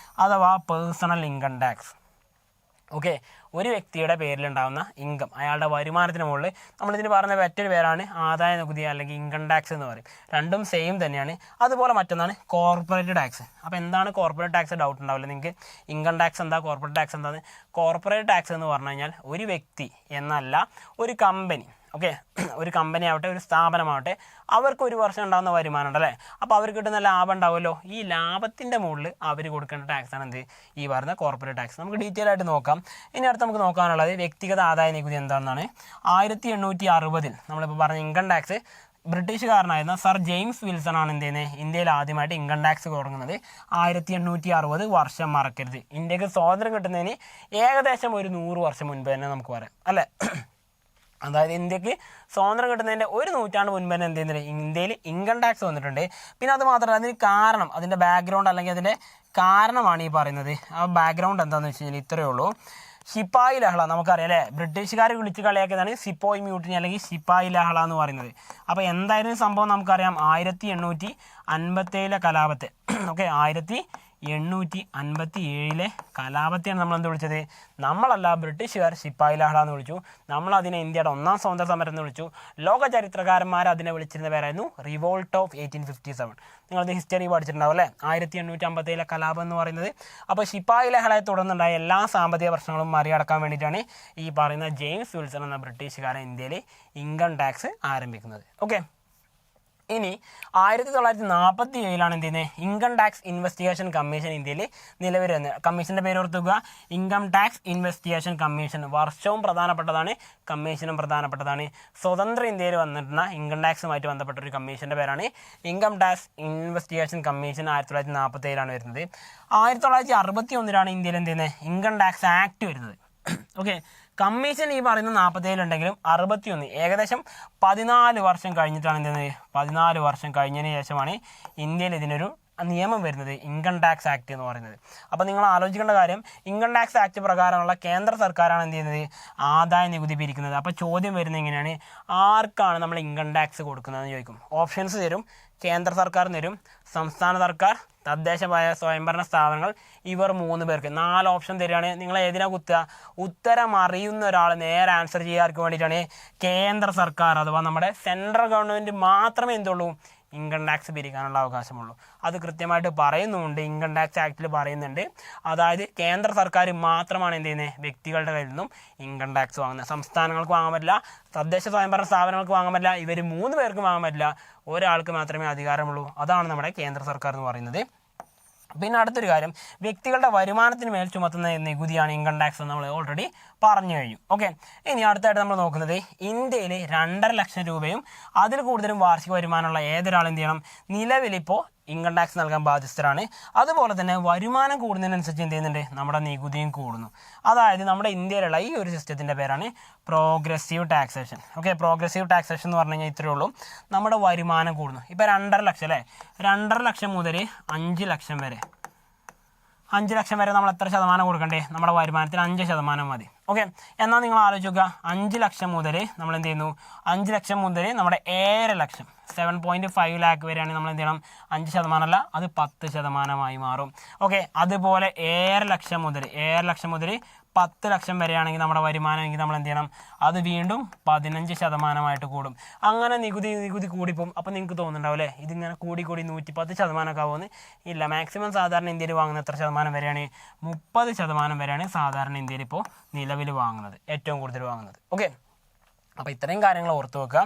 അഥവാ പേഴ്സണൽ ഇൻകം ടാക്സ്. ഓക്കെ, ഒരു വ്യക്തിയുടെ പേരിലുണ്ടാകുന്ന ഇൻകം, അയാളുടെ വരുമാനത്തിന് മുകളിൽ നമ്മളിതിന് പറഞ്ഞ മറ്റൊരു പേരാണ് ആദായ നികുതി അല്ലെങ്കിൽ ഇൻകം ടാക്സ് എന്ന് പറയും. രണ്ടും സെയിം തന്നെയാണ്. അതുപോലെ മറ്റൊന്നാണ് കോർപ്പറേറ്റ് ടാക്സ്. അപ്പോൾ എന്താണ് കോർപ്പറേറ്റ് ടാക്സ്? ഡൗട്ട് ഉണ്ടാവില്ല നിങ്ങൾക്ക്. ഇൻകം ടാക്സ് എന്താ, കോർപ്പറേറ്റ് ടാക്സ് എന്താണ്? കോർപ്പറേറ്റ് ടാക്സ് എന്ന് പറഞ്ഞു കഴിഞ്ഞാൽ ഒരു വ്യക്തി എന്നല്ല, ഒരു കമ്പനി ഓക്കെ, ഒരു കമ്പനി ആവട്ടെ ഒരു സ്ഥാപനമാവട്ടെ അവർക്ക് ഒരു വർഷം ഉണ്ടാകുന്ന വരുമാനം ഉണ്ടല്ലേ, അപ്പോൾ അവർക്ക് കിട്ടുന്ന ലാഭം ഉണ്ടാവുമല്ലോ. ഈ ലാഭത്തിൻ്റെ മുകളിൽ അവർ കൊടുക്കേണ്ട ടാക്സാണ് എന്ത്, ഈ പറയുന്ന കോർപ്പറേറ്റ് ടാക്സ്. നമുക്ക് ഡീറ്റെയിൽ ആയിട്ട് നോക്കാം. ഇനി അടുത്ത് നമുക്ക് നോക്കാനുള്ളത് വ്യക്തിഗത ആദായ നികുതി എന്താണെന്നാണ്. 1860 നമ്മളിപ്പോൾ പറഞ്ഞ ഇൻകം ടാക്സ് ബ്രിട്ടീഷുകാരനായിരുന്ന സർ ജെയിംസ് വിൽസൺ ആണ് എന്ത് ചെയ്യുന്നത്, ഇന്ത്യയിൽ ആദ്യമായിട്ട് ഇൻകം ടാക്സ് തുടങ്ങുന്നത്. 1860 വർഷം മറക്കരുത്. ഇന്ത്യക്ക് സ്വാതന്ത്ര്യം കിട്ടുന്നതിന് ഏകദേശം ഒരു 100 വർഷം മുൻപ് തന്നെ നമുക്ക് പറയാം അല്ലേ. അതായത് ഇന്ത്യക്ക് സ്വാതന്ത്ര്യം കിട്ടുന്നതിൻ്റെ ഒരു നൂറ്റാണ്ട് മുൻപ് തന്നെ എന്ത് ചെയ്യുന്നത്, ഇന്ത്യയിൽ ഇൻകം ടാക്സ് വന്നിട്ടുണ്ട്. പിന്നെ അത് മാത്രമല്ല അതിന് കാരണം, അതിൻ്റെ ബാക്ക്ഗ്രൗണ്ട് അല്ലെങ്കിൽ അതിൻ്റെ കാരണമാണ് ഈ പറയുന്നത്. ആ ബാക്ക്ഗ്രൗണ്ട് എന്താണെന്ന് വെച്ച് കഴിഞ്ഞാൽ ഇത്രയേ ഉള്ളൂ. ശിപ്പായി ലഹള നമുക്കറിയാം അല്ലേ, ബ്രിട്ടീഷുകാർ വിളിച്ച് കളിയാക്കിയതാണ് സിപ്പോയ് മ്യൂട്ടിനി അല്ലെങ്കിൽ ശിപ്പായി ലഹള എന്ന് പറയുന്നത്. അപ്പോൾ എന്തായിരുന്നു സംഭവം നമുക്കറിയാം, 1857 കലാപത്തെ. ഓക്കെ, 1857 കലാപത്തെയാണ് നമ്മൾ എന്ത് വിളിച്ചത്, നമ്മളല്ല ബ്രിട്ടീഷുകാർ ശിപ്പായി ലഹള എന്ന് വിളിച്ചു. നമ്മളതിനെ ഇന്ത്യയുടെ ഒന്നാം സ്വാതന്ത്ര്യ സമരം എന്ന് വിളിച്ചു. ലോക ചരിത്രകാരന്മാർ അതിനെ വിളിച്ചിരുന്ന പേരായിരുന്നു റിവോൾട്ട് ഓഫ് 1857. നിങ്ങളത് ഹിസ്റ്ററി പഠിച്ചിട്ടുണ്ടാവും അല്ലേ, 1857 കലാപം എന്ന് പറയുന്നത്. അപ്പോൾ ശിപ്പായി ലഹളയെ തുടർന്നുണ്ടായ എല്ലാ സാമ്പത്തിക പ്രശ്നങ്ങളും മറികടക്കാൻ വേണ്ടിയിട്ടാണ് ഈ പറയുന്ന ജെയിംസ് വിൽസൺ എന്ന ബ്രിട്ടീഷുകാരൻ ഇന്ത്യയിൽ ഇൻകം ടാക്സ് ആരംഭിക്കുന്നത്. ഓക്കെ, ഇനി 1947 എന്ത് ചെയ്യുന്നത്, ഇൻകം ടാക്സ് ഇൻവെസ്റ്റിഗേഷൻ കമ്മീഷൻ ഇന്ത്യയിൽ നിലവിൽ വന്നത്. കമ്മീഷൻ്റെ പേര് ഓർത്തുക, ഇൻകം ടാക്സ് ഇൻവെസ്റ്റിഗേഷൻ കമ്മീഷൻ. വർഷവും പ്രധാനപ്പെട്ടതാണ്, കമ്മീഷനും പ്രധാനപ്പെട്ടതാണ്. സ്വതന്ത്ര ഇന്ത്യയിൽ വന്നിട്ടുള്ള ഇൻകം ടാക്സുമായിട്ട് ബന്ധപ്പെട്ട ഒരു കമ്മീഷൻ്റെ പേരാണ് ഇൻകം ടാക്സ് ഇൻവെസ്റ്റിഗേഷൻ കമ്മീഷൻ. 1947 വരുന്നത്. 1961 ഇന്ത്യയിൽ എന്ത് ചെയ്യുന്നത്, ഇൻകം ടാക്സ് ആക്ട് വരുന്നത്. ഓക്കെ, കമ്മീഷൻ ഈ പറയുന്ന 47 ഉണ്ടെങ്കിലും 61 ഏകദേശം 14 വർഷം കഴിഞ്ഞിട്ടാണ് എന്ത് ചെയ്യുന്നത്, 14 വർഷം കഴിഞ്ഞതിന് ശേഷമാണ് ഇന്ത്യയിൽ ഇതിനൊരു നിയമം വരുന്നത്, ഇൻകം ടാക്സ് ആക്ട് എന്ന് പറയുന്നത്. അപ്പോൾ നിങ്ങൾ ആലോചിക്കേണ്ട കാര്യം, ഇൻകം ടാക്സ് ആക്ട് പ്രകാരമുള്ള കേന്ദ്ര സർക്കാരാണ് എന്ത് ചെയ്യുന്നത്, ആദായ നികുതി പിരിക്കുന്നത്. അപ്പോൾ ചോദ്യം വരുന്നത് എങ്ങനെയാണ്, ആർക്കാണ് നമ്മൾ ഇൻകം ടാക്സ് കൊടുക്കുന്നതെന്ന് ചോദിക്കും. ഓപ്ഷൻസ് തരും, കേന്ദ്ര സർക്കാർ തരും, സംസ്ഥാന സർക്കാർ, തദ്ദേശ സ്വയംഭരണ സ്ഥാപനങ്ങൾ, ഇവർ 3 പേർക്ക്. 4 ഓപ്ഷൻ തരികയാണ്. നിങ്ങൾ ഏതിനാ കുത്തുക, ഉത്തരം അറിയുന്ന ഒരാൾ നേരെ ആൻസർ ചെയ്യാർക്ക് വേണ്ടിയിട്ടാണ് കേന്ദ്ര സർക്കാർ അഥവാ നമ്മുടെ സെൻട്രൽ ഗവൺമെൻറ് മാത്രമേ എന്തുള്ളൂ, ഇൻകം ടാക്സ് പിരിക്കാനുള്ള അവകാശമുള്ളൂ. അത് കൃത്യമായിട്ട് പറയുന്നുണ്ട്, ഇൻകം ടാക്സ് ആക്ടിൽ പറയുന്നുണ്ട്. അതായത് കേന്ദ്ര സർക്കാർ മാത്രമാണ് എന്ത് ചെയ്യുന്നത്, വ്യക്തികളുടെ കയ്യിൽ നിന്നും ഇൻകം ടാക്സ് വാങ്ങുന്നത്. സംസ്ഥാനങ്ങൾക്ക് വാങ്ങാൻ പറ്റില്ല, തദ്ദേശ സ്വയംഭരണ സ്ഥാപനങ്ങൾക്ക് വാങ്ങാൻ പറ്റില്ല, ഇവർ 3 പേർക്കും വാങ്ങാൻ പറ്റില്ല, ഒരാൾക്ക് മാത്രമേ അധികാരമുള്ളൂ. അതാണ് നമ്മുടെ കേന്ദ്ര സർക്കാർ എന്ന് പറയുന്നത്. പിന്നെ അടുത്തൊരു കാര്യം, വ്യക്തികളുടെ വരുമാനത്തിന് മേൽ ചുമത്തുന്ന നികുതിയാണ് ഇൻകം ടാക്സ് എന്ന് നമ്മൾ ഓൾറെഡി പറഞ്ഞു കഴിഞ്ഞു. ഓക്കെ, ഇനി അടുത്തായിട്ട് നമ്മൾ നോക്കുന്നത്, ഇന്ത്യയിൽ 2.5 ലക്ഷം രൂപയും അതിൽ കൂടുതലും വാർഷിക വരുമാനമുള്ള ഏതൊരാൾ എന്ത് ചെയ്യണം, നിലവിലിപ്പോൾ ഇൻകം ടാക്സ് നൽകാൻ ബാധ്യസ്ഥരാണ്. അതുപോലെ തന്നെ വരുമാനം കൂടുന്നതിനനുസരിച്ച് എന്ത് ചെയ്യുന്നുണ്ട്, നമ്മുടെ നികുതിയും കൂടുന്നു. അതായത് നമ്മുടെ ഇന്ത്യയിലുള്ള ഈ ഒരു സിസ്റ്റത്തിൻ്റെ പേരാണ് progressive taxation. Okay, progressive taxation എന്ന് പറഞ്ഞു കഴിഞ്ഞാൽ ഇത്രയേ ഉള്ളൂ, നമ്മുടെ വരുമാനം കൂടുന്നു. ഇപ്പോൾ 2.5 ലക്ഷം അല്ലേ, 2.5 ലക്ഷം മുതൽ 5 ലക്ഷം വരെ, 5 ലക്ഷം വരെ നമ്മൾ എത്ര ശതമാനം കൊടുക്കണ്ടേ, നമ്മുടെ വരുമാനത്തിന് 5% മതി. ഓക്കെ, എന്നാൽ നിങ്ങൾ ആലോചിച്ച് നോക്കുക, 5 ലക്ഷം മുതൽ നമ്മൾ എന്ത് ചെയ്യുന്നു, 5 ലക്ഷം മുതൽ നമ്മുടെ 7 ലക്ഷം 7.5 ലാക്ക് വരെയാണ് നമ്മൾ എന്ത് ചെയ്യണം, 5% അല്ല, അത് 10% മാറും. ഓക്കെ, അതുപോലെ 7 ലക്ഷം മുതൽ 10 ലക്ഷം വരെയാണെങ്കിൽ നമ്മുടെ വരുമാനമെങ്കിൽ നമ്മൾ എന്ത് ചെയ്യണം, അത് വീണ്ടും 15% കൂടും. അങ്ങനെ നികുതി കൂടിപ്പോവും. അപ്പോൾ നിങ്ങൾക്ക് തോന്നുന്നുണ്ടാവും അല്ലേ, ഇതിങ്ങനെ കൂടി 110% ആവുമെന്ന്. ഇല്ല, മാക്സിമം സാധാരണ ഇന്ത്യയിൽ വാങ്ങുന്ന എത്ര ശതമാനം വരെയാണ്, 30% വരെയാണ് സാധാരണ ഇന്ത്യയിൽ ഇപ്പോൾ നിലവിൽ വാങ്ങുന്നത്, ഏറ്റവും കൂടുതൽ വാങ്ങുന്നത്. ഓക്കെ, അപ്പോൾ ഇത്രയും കാര്യങ്ങൾ ഓർത്ത് വെക്കുക.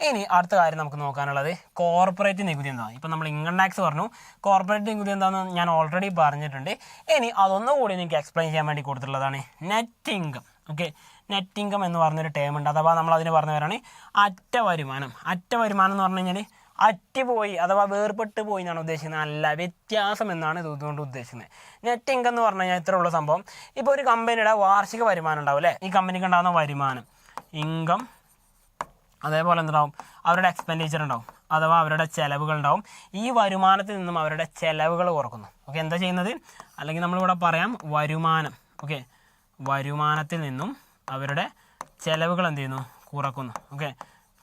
ഇനി അടുത്ത കാര്യം നമുക്ക് നോക്കാനുള്ളത് കോർപ്പറേറ്റ് നികുതി എന്താണ്. ഇപ്പോൾ നമ്മൾ ഇൻകം ടാക്സ് പറഞ്ഞു, കോർപ്പറേറ്റ് നികുതി എന്താണെന്ന് ഞാൻ ഓൾറെഡി പറഞ്ഞിട്ടുണ്ട്. ഇനി അതൊന്നുകൂടി എനിക്ക് എക്സ്പ്ലെയിൻ ചെയ്യാൻ വേണ്ടി കൊടുത്തിട്ടുള്ളതാണ് net income. Okay, net income എന്ന് പറഞ്ഞൊരു ടേം ഉണ്ട്, അഥവാ നമ്മൾ അതിന് പറഞ്ഞു വരാണ് അറ്റ വരുമാനം. അറ്റ വരുമാനം എന്ന് പറഞ്ഞു കഴിഞ്ഞാൽ അറ്റുപോയി അഥവാ വേർപെട്ട് പോയി എന്നാണ് ഉദ്ദേശിക്കുന്നത്, അല്ല വ്യത്യാസം എന്നാണ് ഇതുകൊണ്ട് ഉദ്ദേശിക്കുന്നത്. നെറ്റ് ഇൻകം എന്ന് പറഞ്ഞു കഴിഞ്ഞാൽ ഇത്രയുള്ള സംഭവം. ഇപ്പോൾ ഒരു കമ്പനിയുടെ വാർഷിക വരുമാനം ഉണ്ടാവും അല്ലേ, ഈ കമ്പനിക്ക് ഉണ്ടാകുന്ന വരുമാനം ഇൻകം, അതേപോലെ എന്തുണ്ടാവും, അവരുടെ എക്സ്പെൻഡിച്ചർ ഉണ്ടാവും അഥവാ അവരുടെ ചിലവുകൾ ഉണ്ടാവും. ഈ വരുമാനത്തിൽ നിന്നും അവരുടെ ചിലവുകൾ കുറക്കുന്നു. ഓക്കെ, എന്താ ചെയ്യുന്നത്, അല്ലെങ്കിൽ നമ്മളിവിടെ പറയാം വരുമാനം. ഓക്കെ, വരുമാനത്തിൽ നിന്നും അവരുടെ ചിലവുകൾ എന്ത് ചെയ്യുന്നു, കുറക്കുന്നു. ഓക്കെ,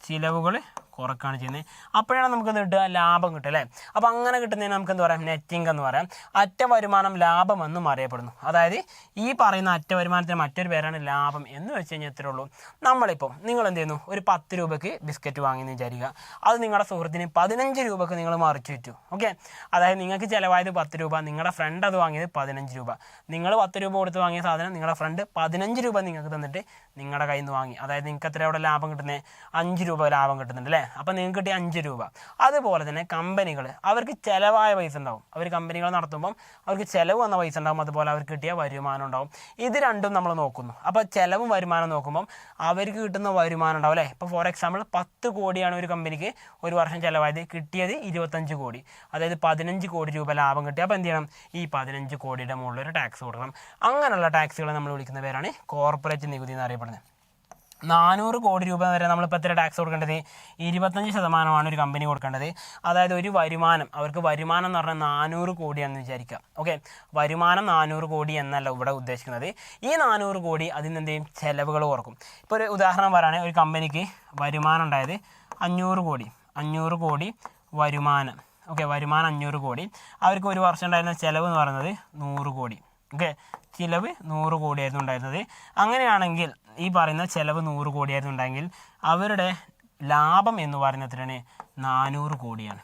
ചിലവുകൾ കുറക്കുകയാണ് ചെയ്യുന്നത്. അപ്പോഴാണ് നമുക്ക് കിട്ടുക ലാഭം കിട്ടുക അല്ലേ. അപ്പോൾ അങ്ങനെ കിട്ടുന്നതിന് നമുക്ക് എന്ത് പറയാം, നെറ്റ് ഇൻകം എന്ന് പറയാം. അറ്റ വരുമാനം ലാഭം എന്നും അറിയപ്പെടുന്നു. അതായത് ഈ പറയുന്ന അറ്റ വരുമാനത്തിന് മറ്റൊരു പേരാണ് ലാഭം എന്ന് വെച്ച് കഴിഞ്ഞാൽ എത്രയേ ഉള്ളൂ, നമ്മളിപ്പോൾ നിങ്ങൾ എന്ത് ചെയ്യുന്നു, ഒരു 10 രൂപയ്ക്ക് ബിസ്ക്കറ്റ് വാങ്ങിയെന്ന് വിചാരിക്കുക. അത് നിങ്ങളുടെ സുഹൃത്തിന് 15 രൂപയ്ക്ക് നിങ്ങൾ മറിച്ച് വിറ്റു. ഓക്കെ, അതായത് നിങ്ങൾക്ക് ചിലവായത് 10 രൂപ, നിങ്ങളുടെ ഫ്രണ്ട് അത് വാങ്ങിയത് 15 രൂപ. നിങ്ങൾ 10 രൂപ കൊടുത്ത് വാങ്ങിയ സാധനം നിങ്ങളുടെ ഫ്രണ്ട് 15 രൂപ നിങ്ങൾക്ക് തന്നിട്ട് നിങ്ങളുടെ കയ്യിൽ നിന്ന് വാങ്ങി. അതായത് നിങ്ങൾക്ക് എത്ര അവിടെ ലാഭം കിട്ടുന്നത്, 5 രൂപ ലാഭം കിട്ടുന്നുണ്ട് അല്ലേ. അപ്പോൾ നിങ്ങൾക്ക് കിട്ടിയ 5 രൂപ. അതുപോലെ തന്നെ കമ്പനികൾ, അവർക്ക് ചിലവായ പൈസ ഉണ്ടാവും. അവർ കമ്പനികൾ നടത്തുമ്പം അവർക്ക് ചിലവ് വന്ന പൈസ ഉണ്ടാവും, അതുപോലെ അവർക്ക് കിട്ടിയ വരുമാനം ഉണ്ടാവും. ഇത് രണ്ടും നമ്മൾ നോക്കുന്നു. അപ്പോൾ ചിലവും വരുമാനം നോക്കുമ്പം അവർക്ക് കിട്ടുന്ന വരുമാനം ഉണ്ടാവും അല്ലേ. ഇപ്പോൾ ഫോർ എക്സാമ്പിൾ 10 കോടിയാണ് ഒരു കമ്പനിക്ക് ഒരു വർഷം ചിലവായത്, കിട്ടിയത് 25 കോടി, അതായത് 15 കോടി രൂപ ലാഭം കിട്ടി. അപ്പോൾ എന്ത് ചെയ്യണം, ഈ 15 കോടിയുടെ മുകളിൽ ഒരു ടാക്സ് കൊടുക്കണം. അങ്ങനെയുള്ള ടാക്സുകളെ നമ്മൾ വിളിക്കുന്ന പേരാണ് കോർപ്പറേറ്റ് നികുതി എന്നറിയപ്പെടുന്നത്. 400 കോടി രൂപ വരെ നമ്മളിപ്പോൾ എത്ര ടാക്സ് കൊടുക്കേണ്ടത്, 25% ഒരു കമ്പനി കൊടുക്കേണ്ടത്. അതായത് ഒരു വരുമാനം, അവർക്ക് വരുമാനം എന്ന് പറഞ്ഞാൽ 400 കോടിയാണെന്ന് വിചാരിക്കുക. ഓക്കെ, വരുമാനം 400 കോടി എന്നല്ല ഇവിടെ ഉദ്ദേശിക്കുന്നത്. ഈ 400 കോടി അതിൽ നിന്ന് എന്ത് ചെയ്യും, ചിലവുകൾ കുറക്കും. ഇപ്പോൾ ഒരു ഉദാഹരണം പറയുകയാണെങ്കിൽ ഒരു കമ്പനിക്ക് വരുമാനം ഉണ്ടായത് 500 കോടി വരുമാനം. ഓക്കെ, വരുമാനം 500 കോടി. അവർക്ക് ഒരു വർഷം ഉണ്ടായിരുന്ന ചിലവ് എന്ന് പറയുന്നത് 100 കോടി. ഓക്കെ, ചിലവ് 100 കോടിയായിരുന്നു ഉണ്ടായിരുന്നത്. അങ്ങനെയാണെങ്കിൽ ഈ പറയുന്ന ചിലവ് 100 കോടിയായിരുന്നു ഉണ്ടായെങ്കിൽ അവരുടെ ലാഭം എന്ന് പറയുന്നത് എത്രയാണ്, 400 കോടിയാണ്.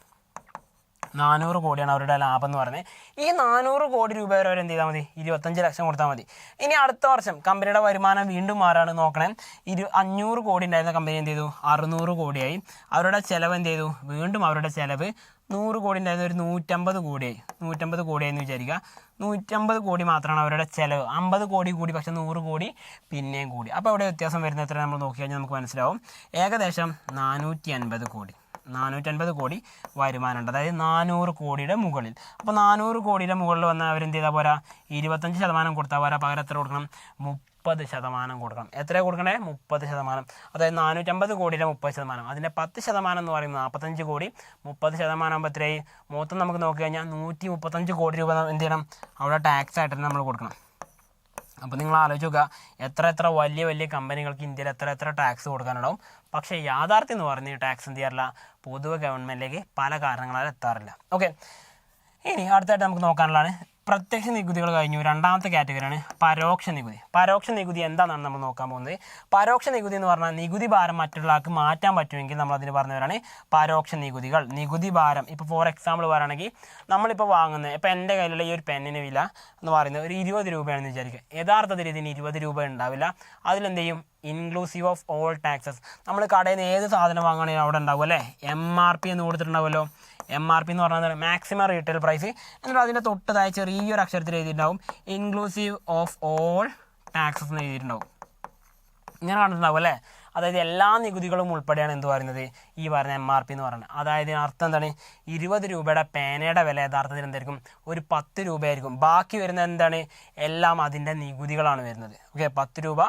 400 കോടിയാണ് അവരുടെ ലാഭം എന്ന് പറയുന്നത്. ഈ 400 കോടി രൂപ വരെ അവർ എന്ത് ചെയ്താൽ മതി, 25 ലക്ഷം കൊടുത്താൽ മതി. ഇനി അടുത്ത വർഷം കമ്പനിയുടെ വരുമാനം വീണ്ടും മാറാണ് നോക്കണേ. 500 കോടി ഉണ്ടായിരുന്ന കമ്പനി എന്ത് ചെയ്തു, 600 കോടിയായി. അവരുടെ ചിലവ് എന്ത് ചെയ്തു, വീണ്ടും അവരുടെ ചിലവ് 100 കോടി ഉണ്ടായിരുന്ന ഒരു 150 കോടിയായി. 150 കോടിയായി എന്ന് വിചാരിക്കുക. 150 കോടി മാത്രമാണ് അവരുടെ ചിലവ്. 50 കോടി കൂടി, പക്ഷേ 100 കോടി പിന്നെയും കൂടി. അപ്പോൾ അവിടെ വ്യത്യാസം വരുന്ന എത്ര നമ്മൾ നോക്കി കഴിഞ്ഞാൽ നമുക്ക് മനസ്സിലാവും. ഏകദേശം 450 കോടി. 450 കോടി വരുമാനമുണ്ട്, അതായത് 400 കോടിയുടെ മുകളിൽ. അപ്പോൾ 400 കോടിയുടെ മുകളിൽ വന്നാൽ അവരെന്ത് ചെയ്താൽ പോരാ, 25% കൊടുത്താൽ പോരാ, പകരം എത്ര കൊടുക്കണം, 30% കൊടുക്കണം. എത്ര കൊടുക്കണേ, 30%. അതായത് 450 കോടിയുടെ 30%. അതിൻ്റെ 10% എന്ന് പറയുന്നത് 45 കോടി. 30% ആകുമ്പോൾ എത്രയായി, മൊത്തം നമുക്ക് നോക്കി കഴിഞ്ഞാൽ 135 കോടി രൂപ എന്ത് ചെയ്യണം, അവിടെ ടാക്സ് ആയിട്ട് നമ്മൾ കൊടുക്കണം. അപ്പോൾ നിങ്ങൾ ആലോചിച്ച് നോക്കുക, എത്ര വലിയ വലിയ കമ്പനികൾക്ക് ഇന്ത്യയിൽ എത്ര ടാക്സ് കൊടുക്കാനുണ്ടാവും. പക്ഷേ യാഥാർത്ഥ്യം എന്ന് പറഞ്ഞ് ടാക്സ് എന്ത് ചെയ്യാറില്ല, പൊതുവെ ഗവൺമെൻറ്റിലേക്ക് പല കാരണങ്ങളാൽ എത്താറില്ല. ഓക്കെ, ഇനി അടുത്തായിട്ട് നമുക്ക് നോക്കാനുള്ളതാണ് പ്രത്യക്ഷ നികുതികൾ കഴിഞ്ഞു. രണ്ടാമത്തെ കാറ്റഗറിയാണ് പരോക്ഷ നികുതി. പരോക്ഷ നികുതി എന്താണെന്നാണ് നമ്മൾ നോക്കാൻ പോകുന്നത്. പരോക്ഷ നികുതി എന്ന് പറഞ്ഞാൽ നികുതി ഭാരം മറ്റൊരാൾക്ക് മാറ്റാൻ പറ്റുമെങ്കിൽ നമ്മൾ അതിന് പറഞ്ഞവരാണ് പരോക്ഷ നികുതികൾ. നികുതി ഭാരം ഇപ്പോൾ ഫോർ എക്സാമ്പിൾ പറയുകയാണെങ്കിൽ നമ്മളിപ്പോൾ വാങ്ങുന്നത്, ഇപ്പോൾ എൻ്റെ കയ്യിലുള്ള ഈ ഒരു പെന്നിന് വില എന്ന് പറയുന്നത് ഒരു 20 രൂപയാണെന്ന് വിചാരിക്കുക. യഥാർത്ഥത്തിൽ ഇതിന് 20 രൂപ ഉണ്ടാവില്ല. അതിലെന്ത് ചെയ്യും, ഇൻക്ലൂസീവ് ഓഫ് ഓൾ ടാക്സസ്. നമ്മൾ കടയിൽ നിന്ന് ഏത് സാധനം വാങ്ങുകയാണെങ്കിൽ അവിടെ ഉണ്ടാവും അല്ലേ, MRP എന്ന് കൊടുത്തിട്ടുണ്ടാവുമല്ലോ. MRP എന്ന് പറഞ്ഞാൽ മാക്സിമം റീറ്റെയിൽ പ്രൈസ്. എന്നിട്ട് അതിൻ്റെ തൊട്ടതായ ചെറിയൊരു അക്ഷരത്തിൽ എഴുതിയിട്ടുണ്ടാവും ഇൻക്ലൂസീവ് ഓഫ് ഓൾ ടാക്സസ് എന്ന് എഴുതിയിട്ടുണ്ടാവും. ഇങ്ങനെ കണ്ടിട്ടുണ്ടാവും അല്ലേ. അതായത് എല്ലാ നികുതികളും ഉൾപ്പെടെയാണ് എന്ത് പറയുന്നത്, ഈ പറയുന്ന MRP എന്ന് പറയുന്നത്. അതായത് അർത്ഥം എന്താണ്, 20 രൂപയുടെ പേനയുടെ വില യഥാർത്ഥത്തിൽ എന്തായിരിക്കും, ഒരു 10 രൂപയായിരിക്കും. ബാക്കി വരുന്നത് എന്താണ്, എല്ലാം അതിൻ്റെ നികുതികളാണ് വരുന്നത്. ഓക്കെ, 10 രൂപ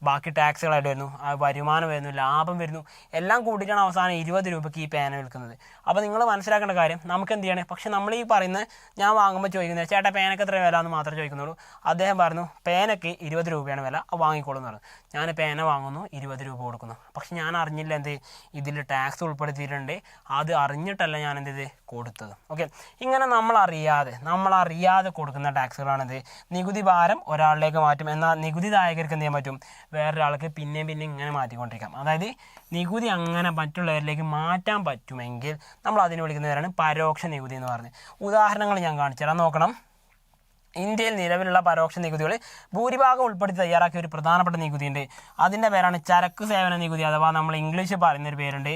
ബാക്കി ടാക്സുകളായിട്ട് വരുന്നു, വരുമാനം വരുന്നു, ലാഭം വരുന്നു, എല്ലാം കൂട്ടിയിട്ടാണ് അവസാനം 20 രൂപയ്ക്ക് ഈ പേന വിൽക്കുന്നത്. അപ്പോൾ നിങ്ങൾ മനസ്സിലാക്കേണ്ട കാര്യം, നമുക്ക് എന്ത് ചെയ്യണേ, പക്ഷേ നമ്മൾ ഈ പറയുന്ന ഞാൻ വാങ്ങുമ്പോൾ ചോദിക്കുന്നത്, ചേട്ടാ പേനക്ക് എത്ര വില എന്ന് മാത്രമേ ചോദിക്കുന്നുള്ളൂ. അദ്ദേഹം പറഞ്ഞു പേനയ്ക്ക് 20 രൂപയാണ് വില, വാങ്ങിക്കോളൂ എന്ന് പറഞ്ഞു. ഞാൻ പേന വാങ്ങുന്നു, 20 രൂപ കൊടുക്കുന്നു. പക്ഷെ ഞാൻ അറിഞ്ഞില്ല എന്ത് ഇതിൽ ടാക്സ് ഉൾപ്പെടുത്തിയിട്ടുണ്ട്, അത് അറിഞ്ഞിട്ടല്ല ഞാൻ എന്ത് ചെയ്ത് കൊടുത്തത്. ഓക്കെ, ഇങ്ങനെ നമ്മളറിയാതെ കൊടുക്കുന്ന ടാക്സുകളാണിത്. നികുതി ഭാരം ഒരാളിലേക്ക് മാറ്റും, എന്നാൽ നികുതിദായകർക്ക് എന്ത് ചെയ്യാൻ പറ്റും, വേറൊരാൾക്ക് പിന്നെയും ഇങ്ങനെ മാറ്റിക്കൊണ്ടിരിക്കാം. അതായത് നികുതി അങ്ങനെ മറ്റുള്ളവരിലേക്ക് മാറ്റാൻ പറ്റുമെങ്കിൽ നമ്മൾ അതിനെ വിളിക്കുന്നവരാണ് പരോക്ഷ നികുതി എന്ന് പറഞ്ഞത്. ഉദാഹരണങ്ങൾ ഞാൻ കാണിച്ചു തരാം, നോക്കണം. ഇന്ത്യയിൽ നിലവിലുള്ള പരോക്ഷ നികുതികൾ ഭൂരിഭാഗം ഉൾപ്പെടുത്തി തയ്യാറാക്കിയ ഒരു പ്രധാനപ്പെട്ട നികുതിയുണ്ട്. അതിൻ്റെ പേരാണ് ചരക്ക് സേവന നികുതി, അഥവാ നമ്മൾ ഇംഗ്ലീഷ് പറയുന്നൊരു പേരുണ്ട്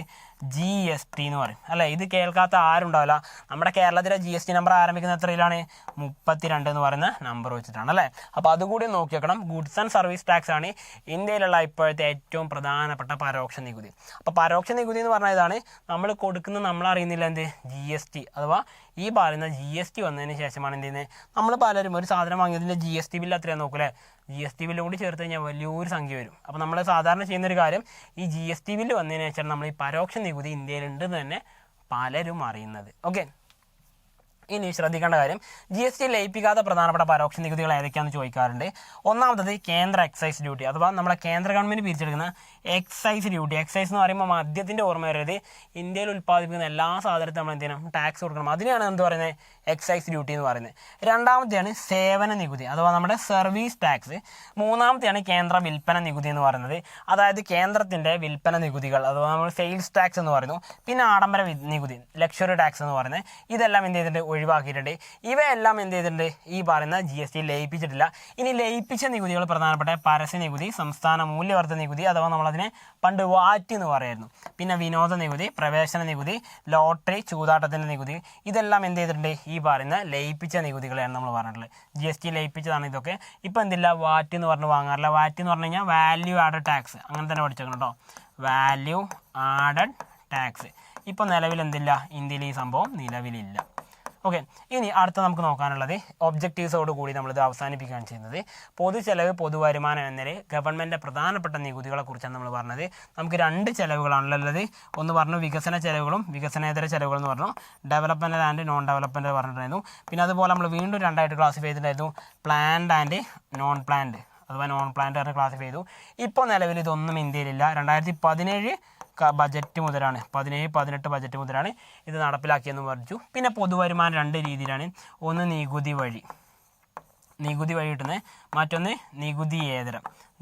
GST എന്ന് പറയും അല്ലേ. ഇത് കേൾക്കാത്ത ആരുണ്ടാവില്ല. നമ്മുടെ കേരളത്തിലെ GST നമ്പർ ആരംഭിക്കുന്ന എത്രയിലാണ്, 32 എന്ന് പറയുന്ന നമ്പർ വെച്ചിട്ടാണ് അല്ലേ. അപ്പോൾ അതുകൂടി നോക്കി വെക്കണം. ഗുഡ്സ് ആൻഡ് സർവീസ് ടാക്സ് ആണ് ഇന്ത്യയിലുള്ള ഇപ്പോഴത്തെ ഏറ്റവും പ്രധാനപ്പെട്ട പരോക്ഷ നികുതി. അപ്പോൾ പരോക്ഷ നികുതി എന്ന് പറഞ്ഞാൽ ഇതാണ്, നമ്മൾ കൊടുക്കുന്ന നമ്മളറിയുന്നില്ല എന്ത് GST, അഥവാ ഈ പറയുന്ന GST വന്നതിന് ശേഷമാണ് എന്ത് ചെയ്യുന്നത്, നമ്മൾ പലരും ഒരു സാധനം വാങ്ങിയതിൻ്റെ GST ബില്ല് എത്രയാണ് നോക്കൂലേ. GST ബില്ലും കൂടി ചേർത്ത് കഴിഞ്ഞാൽ വലിയൊരു സംഖ്യ വരും. അപ്പോൾ നമ്മൾ സാധാരണ ചെയ്യുന്നൊരു കാര്യം, ഈ GST ബില്ല് വന്നതിന് ശേഷം നമ്മൾ ഈ പരോക്ഷ നികുതി ഇന്ത്യയിലുണ്ടെന്ന് തന്നെ പലരും അറിയുന്നത്. ഓക്കെ, ഇനി ശ്രദ്ധിക്കേണ്ട കാര്യം GST ലയിപ്പിക്കാത്ത പ്രധാനപ്പെട്ട പരോക്ഷ നികുതികൾ ഏതൊക്കെയാണെന്ന് ചോദിക്കാറുണ്ട്. ഒന്നാമത്തത് കേന്ദ്ര എക്സൈസ് ഡ്യൂട്ടി, അഥവാ നമ്മളെ കേന്ദ്ര ഗവൺമെൻറ് പിരിച്ചെടുക്കുന്ന എക്സൈസ് ഡ്യൂട്ടി. എക്സൈസ് എന്ന് പറയുമ്പോൾ മദ്യത്തിൻ്റെ ഓർമ്മ വരുന്നത് ഇന്ത്യയിൽ ഉൽപ്പാദിപ്പിക്കുന്ന എല്ലാ സാധനത്തിനും നമ്മൾ എന്ത് ചെയ്യണം, ടാക്സ് കൊടുക്കണം. അതിനെയാണ് എന്ത് പറയുന്നത്, എക്സൈസ് ഡ്യൂട്ടി എന്ന് പറയുന്നത്. രണ്ടാമത്തെയാണ് സേവന നികുതി, അഥവാ നമ്മുടെ സർവീസ് ടാക്സ്. മൂന്നാമത്തെയാണ് കേന്ദ്ര വിൽപ്പന നികുതി എന്ന് പറയുന്നത്, അതായത് കേന്ദ്രത്തിൻ്റെ വിൽപ്പന നികുതികൾ, അഥവാ നമ്മൾ സെയിൽസ് ടാക്സ് എന്ന് പറയുന്നു. പിന്നെ ആഡംബര നികുതി, ലക്ഷറി ടാക്സ് എന്ന് പറയുന്നത്, ഇതെല്ലാം എന്ത് ചെയ്തിട്ടുണ്ട്, ഒഴിവാക്കിയിട്ടുണ്ട്. ഇവയെല്ലാം എന്ത് ചെയ്തിട്ടുണ്ട്, ഈ പറയുന്ന GST ലയിപ്പിച്ചിട്ടില്ല. ഇനി ലയിപ്പിച്ച നികുതികൾ പ്രധാനപ്പെട്ട പരസ്യ നികുതി, സംസ്ഥാന മൂല്യവർദ്ധന നികുതി, അഥവാ നമ്മളതിനെ പണ്ട് വാറ്റ് എന്ന് പറയുമായിരുന്നു. പിന്നെ വിനോദ നികുതി, പ്രവേശന നികുതി, ലോട്ടറി, ചൂതാട്ടത്തിൻ്റെ നികുതി, ഇതെല്ലാം എന്ത് ചെയ്തിട്ടുണ്ട്, ഈ പറയുന്ന ലയിപ്പിച്ച നികുതികളെയാണ് നമ്മൾ പറഞ്ഞിട്ടുള്ളത്. GST ലയിപ്പിച്ചതാണ് ഇതൊക്കെ. ഇപ്പോൾ എന്തില്ല, വാറ്റ് എന്ന് പറഞ്ഞ് വാങ്ങാറില്ല. വാറ്റ് എന്ന് പറഞ്ഞു കഴിഞ്ഞാൽ വാല്യൂ ആഡഡ് ടാക്സ്, അങ്ങനെ തന്നെ പഠിച്ചേക്കണം കേട്ടോ, വാല്യൂ ആഡഡ് ടാക്സ്. ഇപ്പോൾ നിലവിൽ എന്തില്ല, ഇന്ത്യയിൽ ഈ സംഭവം നിലവിലില്ല. ഓക്കെ, ഇനി അടുത്ത നമുക്ക് നോക്കാനുള്ളത് ഒബ്ജക്റ്റീവ്സോട് കൂടി നമ്മളിത് അവസാനിപ്പിക്കുകയാണ് ചെയ്യുന്നത്. പൊതുചെലവ്, പൊതുവരുമാനം എന്നതിൽ ഗവൺമെൻറ്റിൻ്റെ പ്രധാനപ്പെട്ട നികുതികളെ കുറിച്ചാണ് നമ്മൾ പറഞ്ഞത്. നമുക്ക് രണ്ട് ചെലവുകളാണുള്ളത്. ഒന്ന് പറഞ്ഞു വികസന ചെലവുകളും വികസനേതര ചെലവുകളും എന്ന് പറഞ്ഞു, ഡെവലപ്മെൻറ്റ് ആൻഡ് നോൺ ഡെവലപ്മെൻറ്റ് പറഞ്ഞിട്ടുണ്ടായിരുന്നു. പിന്നെ അതുപോലെ നമ്മൾ വീണ്ടും രണ്ടായിട്ട് ക്ലാസിഫൈ ചെയ്തിട്ടുണ്ടായിരുന്നു, പ്ലാൻഡ് ആൻഡ് നോൺ പ്ലാൻഡ്, അഥവാ നോൺ പ്ലാൻഡ് പറഞ്ഞ് ക്ലാസിഫൈ ചെയ്തു. ഇപ്പോൾ നിലവിൽ ഇതൊന്നും ഇന്ത്യയിലില്ല. 2017 ബജറ്റ് മുതലാണ്, 17-18 ബജറ്റ് മുതലാണ് ഇത് നടപ്പിലാക്കിയെന്ന് പറഞ്ഞു. പിന്നെ പൊതുവരുമാനം രണ്ട് രീതിയിലാണ്, ഒന്ന് നികുതി വഴി കിട്ടുന്നത്, മറ്റൊന്ന്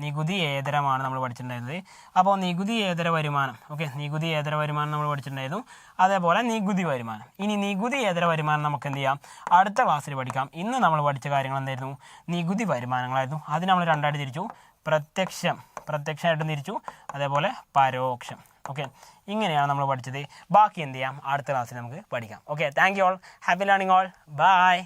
നികുതിയേതരമാണ് നമ്മൾ പഠിച്ചിട്ടുണ്ടായിരുന്നത്. അപ്പോൾ നികുതിയേതര വരുമാനം, നികുതിയേതര വരുമാനം നമ്മൾ പഠിച്ചിട്ടുണ്ടായിരുന്നു. അതേപോലെ നികുതി വരുമാനം. ഇനി നികുതിയേതര വരുമാനം നമുക്ക് എന്ത് ചെയ്യാം, അടുത്ത ക്ലാസ്സിൽ പഠിക്കാം. ഇന്ന് നമ്മൾ പഠിച്ച കാര്യങ്ങൾ എന്തായിരുന്നു, നികുതി വരുമാനങ്ങളായിരുന്നു. അത് നമ്മൾ രണ്ടായിട്ട് തിരിച്ചു, പ്രത്യക്ഷമായിട്ടും തിരിച്ചു, അതേപോലെ പരോക്ഷം. ഇങ്ങനെയാണ് നമ്മൾ പഠിച്ചത്. ബാക്കി എന്ത് ചെയ്യാം, അടുത്ത ക്ലാസ്സിൽ നമുക്ക് പഠിക്കാം. Thank you all, happy learning all, by.